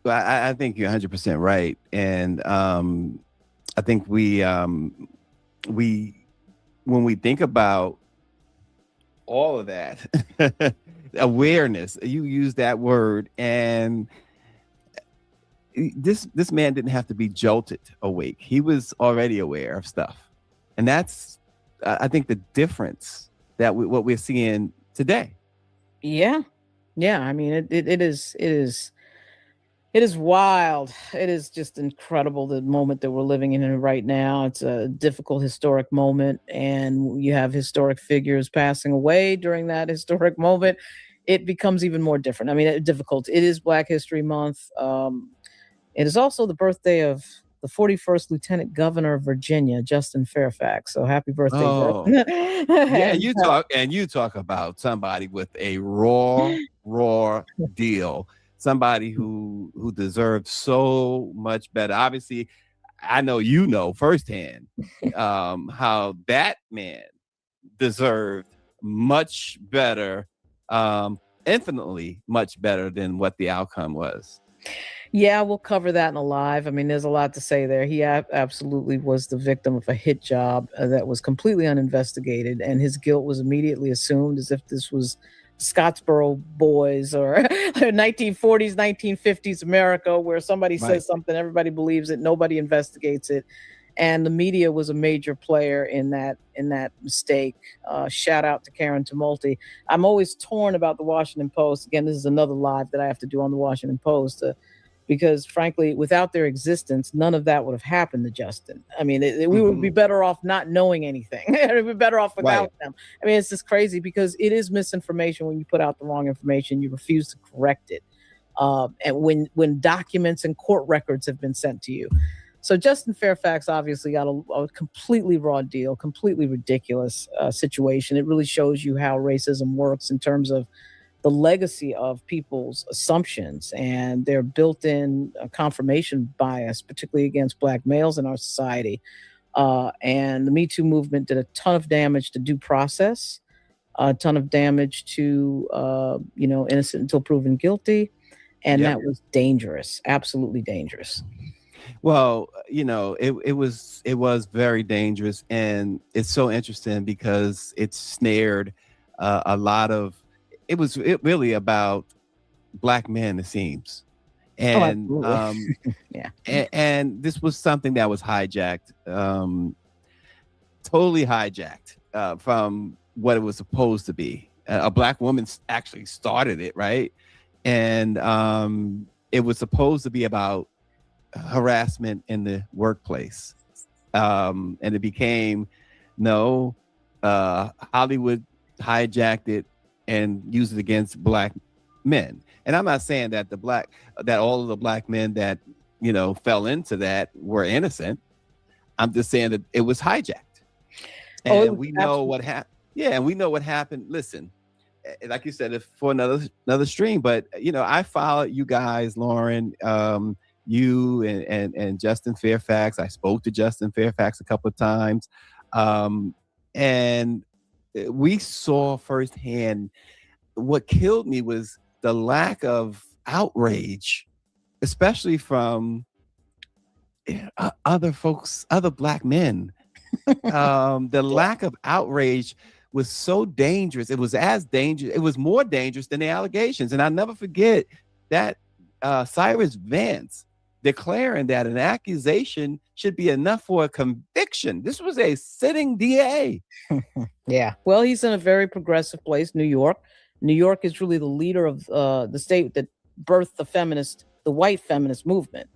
I think you're 100% right. And I think we when we think about all of that awareness, you use that word, and this man didn't have to be jolted awake. He was already aware of stuff, and that's I think the difference that what we're seeing today. Yeah. Yeah. I mean, it is wild. It is just incredible, the moment that we're living in right now. It's a difficult historic moment, and you have historic figures passing away during that historic moment. It becomes even more different. I mean, difficult. It is Black History Month. It is also the birthday of the 41st Lieutenant Governor of Virginia, Justin Fairfax. So happy birthday, Oh, Justin. yeah, And, you talk about somebody with a raw deal. Somebody who deserved so much better. Obviously, I know you know firsthand how that man deserved much better, infinitely much better than what the outcome was. yeah, we'll cover that in a live. I mean, there's a lot to say there. He absolutely was the victim of a hit job that was completely uninvestigated, and his guilt was immediately assumed as if this was Scottsboro boys or 1940s, 1950s America, where somebody Right. says something, everybody believes it, nobody investigates it. And the media was a major player in that mistake. Shout out to Karen Tumulty. I'm always torn about the Washington Post. Again, this is another live that I have to do on the Washington Post. Because frankly, without their existence, none of that would have happened to Justin. I mean, we would be Mhm. better off not knowing anything. We'd be better off Right. without them. I mean, it's just crazy, because it is misinformation when you put out the wrong information. You refuse to correct it, and when documents and court records have been sent to you. So Justin Fairfax obviously got a completely raw deal, completely ridiculous situation. It really shows you how racism works in terms of the legacy of people's assumptions and their built-in confirmation bias, particularly against Black males in our society. And the Me Too movement did a ton of damage to due process, a ton of damage to innocent until proven guilty, and Yep. that was dangerous, absolutely dangerous. Well, it was very dangerous, and it's so interesting because it snared a lot of. It really about Black men, it seems, Oh, and absolutely. Yeah. and this was something that was hijacked, totally hijacked from what it was supposed to be. A Black woman actually started it, right? And it was supposed to be about harassment in the workplace. And it became no, Hollywood hijacked it and used it against Black men. And I'm not saying that all of the Black men that fell into that were innocent. I'm just saying that it was hijacked, Oh, it and was we know absolutely. what happened. Yeah, and we know what happened. Listen, like you said, if for another stream, but I followed you guys, Lauren, you and Justin Fairfax. I spoke to Justin Fairfax a couple of times, and we saw firsthand. What killed me was the lack of outrage, especially from other folks, other Black men. The Yeah. lack of outrage was so dangerous. It was as dangerous. It was more dangerous than the allegations. And I'll never forget that Cyrus Vance declaring that an accusation should be enough for a conviction. This was a sitting DA. Yeah. Well, he's in a very progressive place, New York. New York is really the leader of the state that birthed the white feminist movement.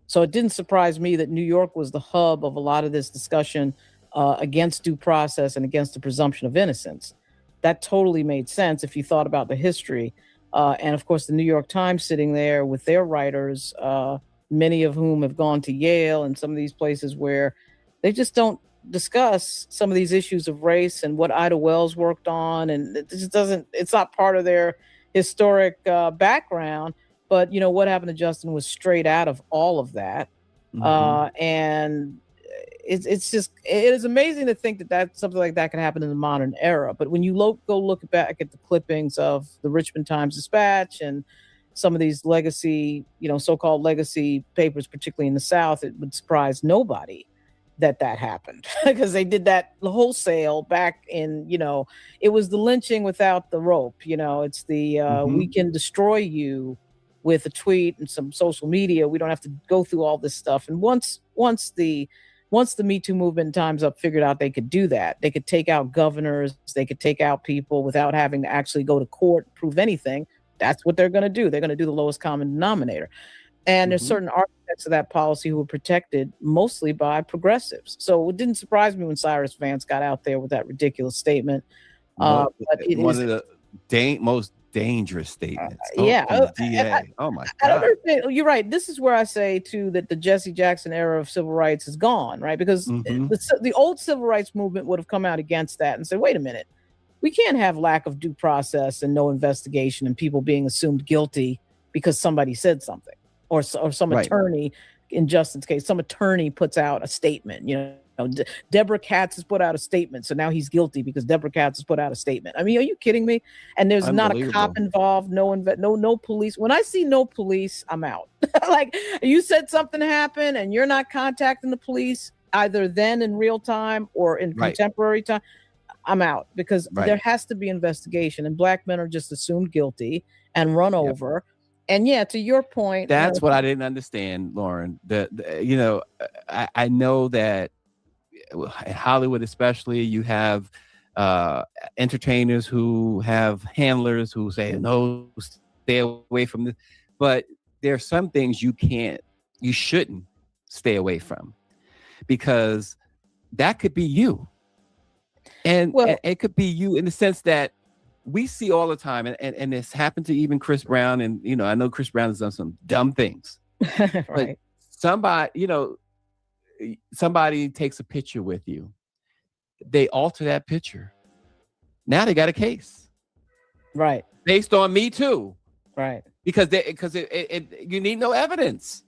So it didn't surprise me that New York was the hub of a lot of this discussion against due process and against the presumption of innocence. that totally made sense if you thought about the history. And of course, the New York Times sitting there with their writers, many of whom have gone to Yale and some of these places where they just don't discuss some of these issues of race and what Ida Wells worked on. And it just doesn't, it's not part of their historic background. But, what happened to Justin was straight out of all of that. And it's just, it is amazing to think that something like that can happen in the modern era. But when you go look back at the clippings of the Richmond Times-Dispatch and some of these legacy, so-called legacy papers, particularly in the South, it would surprise nobody that happened because they did that wholesale back in, it was the lynching without the rope. It's the we can destroy you with a tweet and some social media. We don't have to go through all this stuff. And once the Me Too movement, Time's Up, figured out they could do that, they could take out governors, they could take out people without having to actually go to court and prove anything. That's what they're going to do. They're going to do the lowest common denominator. And there's certain architects of that policy who were protected mostly by progressives. So it didn't surprise me when Cyrus Vance got out there with that ridiculous statement. But one of the most dangerous statements. The DA. Oh my God. I don't understand. You're right. This is where I say too that the Jesse Jackson era of civil rights is gone, right? Because the old civil rights movement would have come out against that and said, wait a minute, we can't have lack of due process and no investigation and people being assumed guilty because somebody said something or some attorney. In Justin's case, some attorney puts out a statement, Deborah Katz has put out a statement, so now he's guilty because Deborah Katz has put out a statement. I mean, are you kidding me? And there's not a cop involved, no police. When I see no police, I'm out. Like, you said something happened and you're not contacting the police either then in real time or in contemporary time, I'm out because there has to be investigation, and black men are just assumed guilty and run over. And to your point, that's what I didn't understand, Lauren. I know that in Hollywood, especially, you have entertainers who have handlers who say, no, stay away from this. But there are some things you shouldn't stay away from, because that could be you. And it could be you in the sense that we see all the time, and it's happened to even Chris Brown. And, I know Chris Brown has done some dumb things. But somebody takes a picture with you. They alter that picture. Now they got a case. Right. Based on Me Too. Right. Because you need no evidence.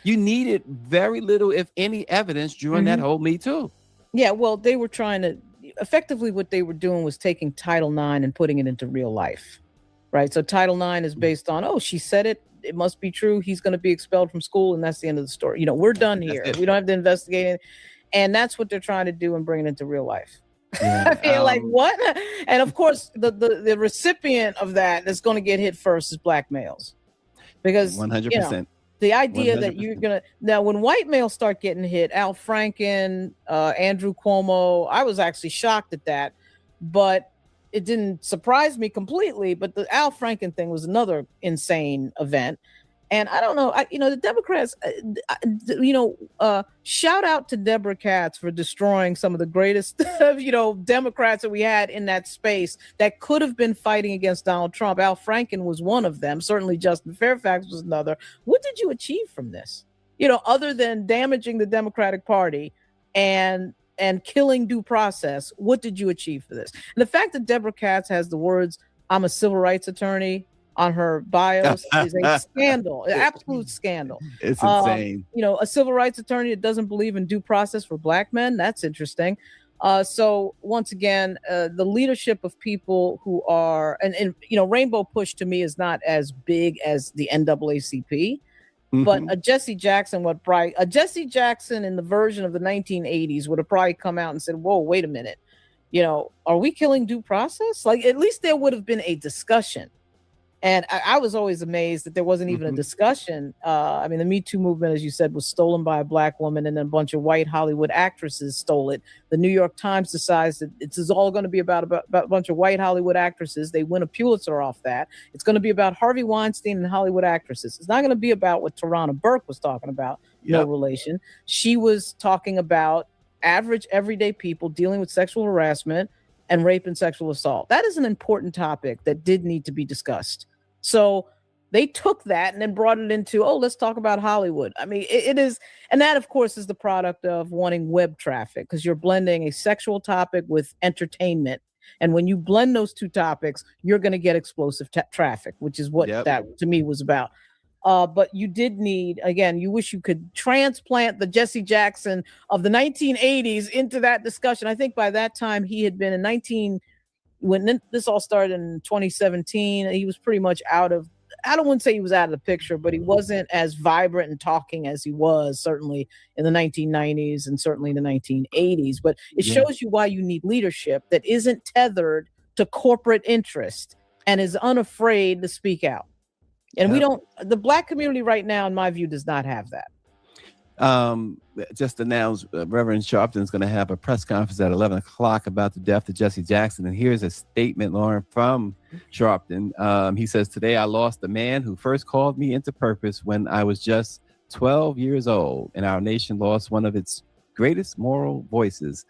You needed very little, if any, evidence during that whole Me Too. Yeah, well, they were trying to, effectively what they were doing was taking Title IX and putting it into real life, right? So Title IX is based on, she said it, it must be true, he's going to be expelled from school, and that's the end of the story. We're done here. We don't have to investigate it. And that's what they're trying to do and bring it into real life. I feel like, what? And of course, the recipient of that that's going to get hit first is black males. Because 100%. The idea 100%. That you're going to, now when white males start getting hit, Al Franken, Andrew Cuomo, I was actually shocked at that, but it didn't surprise me completely. But the Al Franken thing was another insane event. And I don't know, the Democrats, shout out to Deborah Katz for destroying some of the greatest, Democrats that we had in that space that could have been fighting against Donald Trump. Al Franken was one of them. Certainly Justin Fairfax was another. What did you achieve from this? Other than damaging the Democratic Party and killing due process, what did you achieve for this? And the fact that Deborah Katz has the words, "I'm a civil rights attorney," on her bios is a scandal, an absolute scandal. It's insane. A civil rights attorney that doesn't believe in due process for black men, that's interesting. So once again, the leadership of people who are, and Rainbow Push to me is not as big as the NAACP, but a Jesse Jackson Jesse Jackson in the version of the 1980s would have probably come out and said, whoa, wait a minute, are we killing due process? Like, at least there would have been a discussion. And I was always amazed that there wasn't even a discussion. The Me Too movement, as you said, was stolen by a black woman, and then a bunch of white Hollywood actresses stole it. The New York Times decides that it's all going to be about a bunch of white Hollywood actresses. They win a Pulitzer off that. It's going to be about Harvey Weinstein and Hollywood actresses. It's not going to be about what Tarana Burke was talking about. Yep. No relation. She was talking about average, everyday people dealing with sexual harassment and rape and sexual assault. That is an important topic that did need to be discussed. So they took that and then brought it into, oh, let's talk about Hollywood. I mean, it is, and that, of course, is the product of wanting web traffic, because you're blending a sexual topic with entertainment. And when you blend those two topics, you're going to get explosive traffic, which is what that to me was about. But you did need, again, you wish you could transplant the Jesse Jackson of the 1980s into that discussion. I think by that time he had been in when this all started in 2017, he was pretty much I don't want to say he was out of the picture, but he wasn't as vibrant and talking as he was certainly in the 1990s and certainly in the 1980s. But it shows you why you need leadership that isn't tethered to corporate interest and is unafraid to speak out. And the Black community right now, in my view, does not have that. Just announced Reverend Sharpton is going to have a press conference at 11 o'clock about the death of Jesse Jackson. And here's a statement, Lauren, from Sharpton. He says, "Today I lost a man who first called me into purpose when I was just 12 years old, and our nation lost one of its greatest moral voices.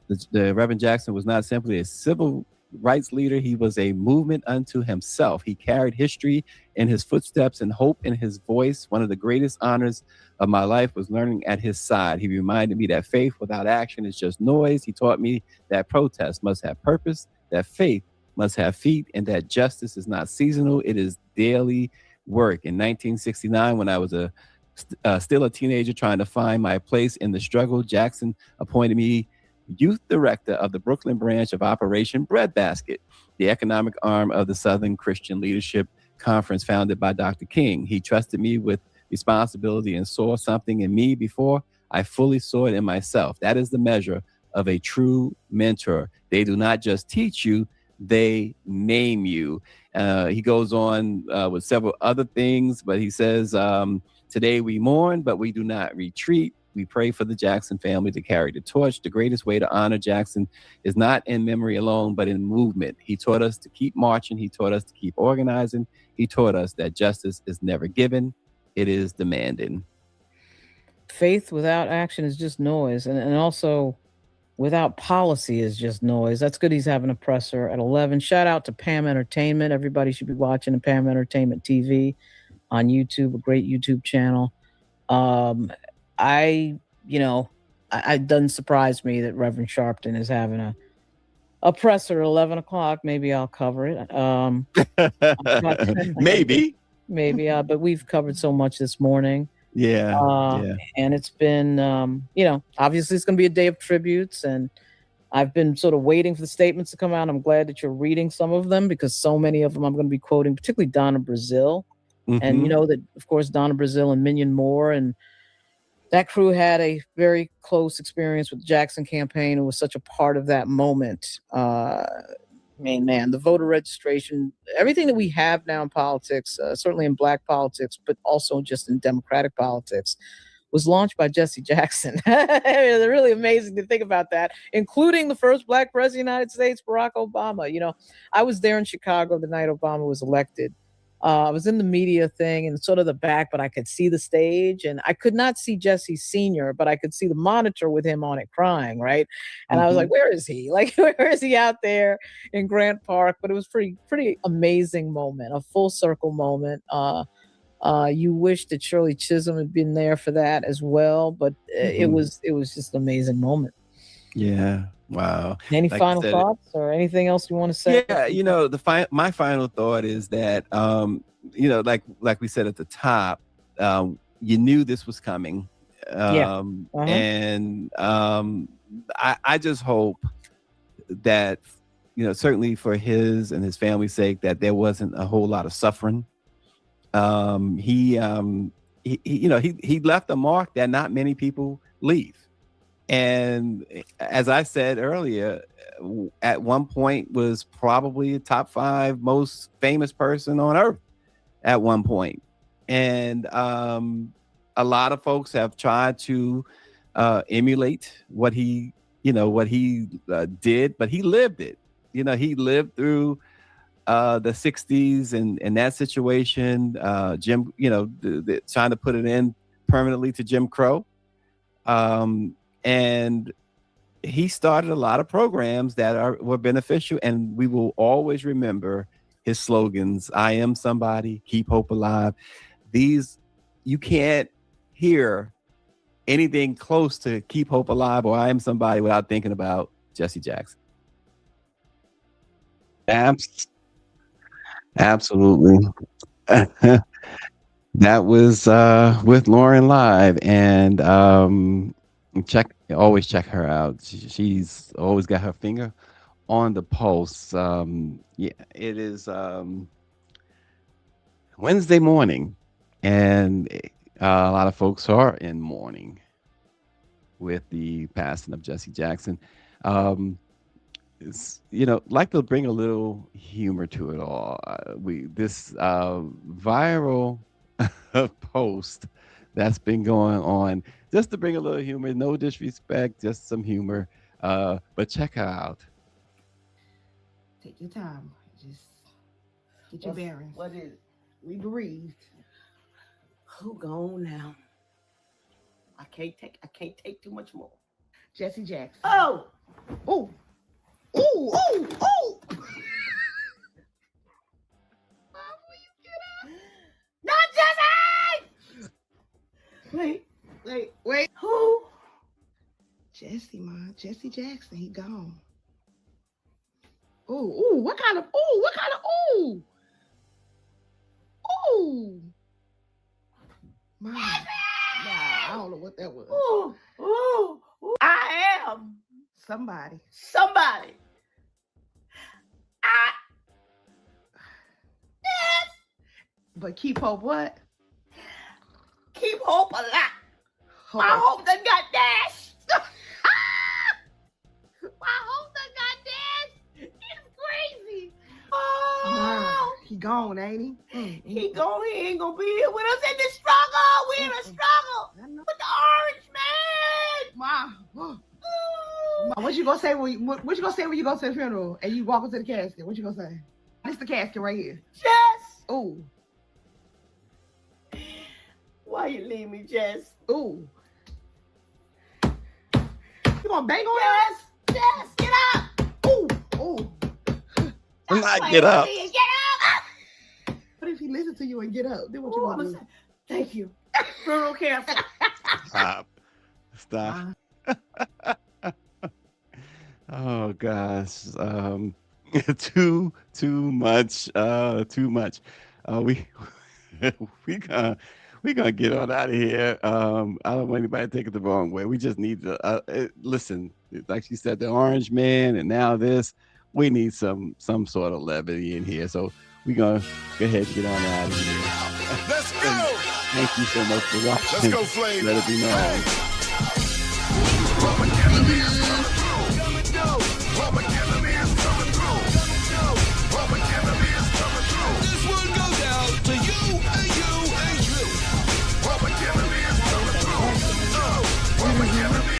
The Reverend Jackson was not simply a civil rights leader. He was a movement unto himself. He carried history in his footsteps and hope in his voice. One of the greatest honors of my life was learning at his side. He reminded me that faith without action is just noise. He taught me that protest must have purpose, that faith must have feet, and that justice is not seasonal. It is daily work." In 1969, when I was still a teenager trying to find my place in the struggle, Jackson appointed me youth director of the Brooklyn branch of Operation Breadbasket, the economic arm of the Southern Christian Leadership Conference founded by Dr. King. He trusted me with responsibility and saw something in me before I fully saw it in myself. That is the measure of a true mentor. They do not just teach you, they name you. He goes on with several other things, but he says, "Today we mourn, but we do not retreat. We pray for the Jackson family to carry the torch. The greatest way to honor Jackson is not in memory alone, but in movement. He taught us to keep marching. He taught us to keep organizing. He taught us that justice is never given. It is demanded." Faith without action is just noise. And also without policy is just noise. That's good. He's having a presser at 11. Shout out to Pam Entertainment. Everybody should be watching the Pam Entertainment TV on YouTube, a great YouTube channel. It doesn't surprise me that Reverend Sharpton is having a presser at 11 o'clock. Maybe I'll cover it. Maybe, but we've covered so much this morning. Yeah. And it's been, obviously it's going to be a day of tributes, and I've been sort of waiting for the statements to come out. I'm glad that you're reading some of them, because so many of them I'm going to be quoting, particularly Donna Brazile. Mm-hmm. And you know that, of course, Donna Brazile and Minion Moore and that crew had a very close experience with the Jackson campaign. It was such a part of that moment. The voter registration, everything that we have now in politics, certainly in Black politics, but also just in Democratic politics, was launched by Jesse Jackson. It's really amazing to think about that, including the first Black president of the United States, Barack Obama. I was there in Chicago the night Obama was elected. I was in the media thing and sort of the back, but I could see the stage, and I could not see Jesse Sr., but I could see the monitor with him on it crying, right? And I was like, where is he? Like, where is he out there in Grant Park? But it was pretty amazing moment, a full circle moment. You wish that Shirley Chisholm had been there for that as well, but it was just an amazing moment. Yeah. Wow. Any final thoughts or anything else you want to say? Yeah, my final thought is that like we said at the top, you knew this was coming. And I just hope that certainly for his and his family's sake, that there wasn't a whole lot of suffering. He left a mark that not many people leave. And as I said earlier, at one point was probably a top 5 most famous person on earth at one point. And a lot of folks have tried to emulate what he did, but he lived it. He lived through the 60s and that situation, Jim, trying to put an end permanently to Jim Crow. And he started a lot of programs that were beneficial, and we will always remember his slogans. I am somebody, keep hope alive. These, you can't hear anything close to keep hope alive or I am somebody without thinking about Jesse Jackson. Absolutely. That was with Lauren Live, and always check her out. She's always got her finger on the pulse. Yeah, it is Wednesday morning, and a lot of folks are in mourning with the passing of Jesse Jackson. Like to bring a little humor to it all. This viral post that's been going on, just to bring a little humor, no disrespect, just some humor. But check her out. Take your time. Just get your bearings. What is it? We bereaved. Who gone now? I can't take too much more. Jesse Jackson. Oh! Ooh! Ooh! Ooh! Ooh! Not Jesse! Wait. Who? Jesse, man. Jesse Jackson. He gone. Ooh! What kind of ooh? Ooh! Man. Nah, I don't know what that was. Ooh! I am somebody. Yes. But keep hope what? Keep hope alive. My hope done got dashed. My hope done got dashed. It's crazy. Oh, he gone, ain't he? He gone. He ain't gonna be here with us in the struggle. We in a struggle with the orange man. Ma, what you gonna say when you go to the funeral and you walk into the casket? What you gonna say? This the casket right here. Jess. Ooh. Why you leave me, Jess? Ooh. You gonna bang on Jess? Jess, get up. Ooh. Not get up. Get up. What if he listens to you and get up? Then what you gonna do? Thank you. Real careful. Stop. Oh gosh. Too much. We gonna get on out of here. I don't want anybody to take it the wrong way. We just need to listen. Like she said, the orange man, and now this. We need some sort of levity in here. So we're gonna go ahead and get on out of here. Let's go. Thank you so much for watching. Let's go, Flame. Let it be known.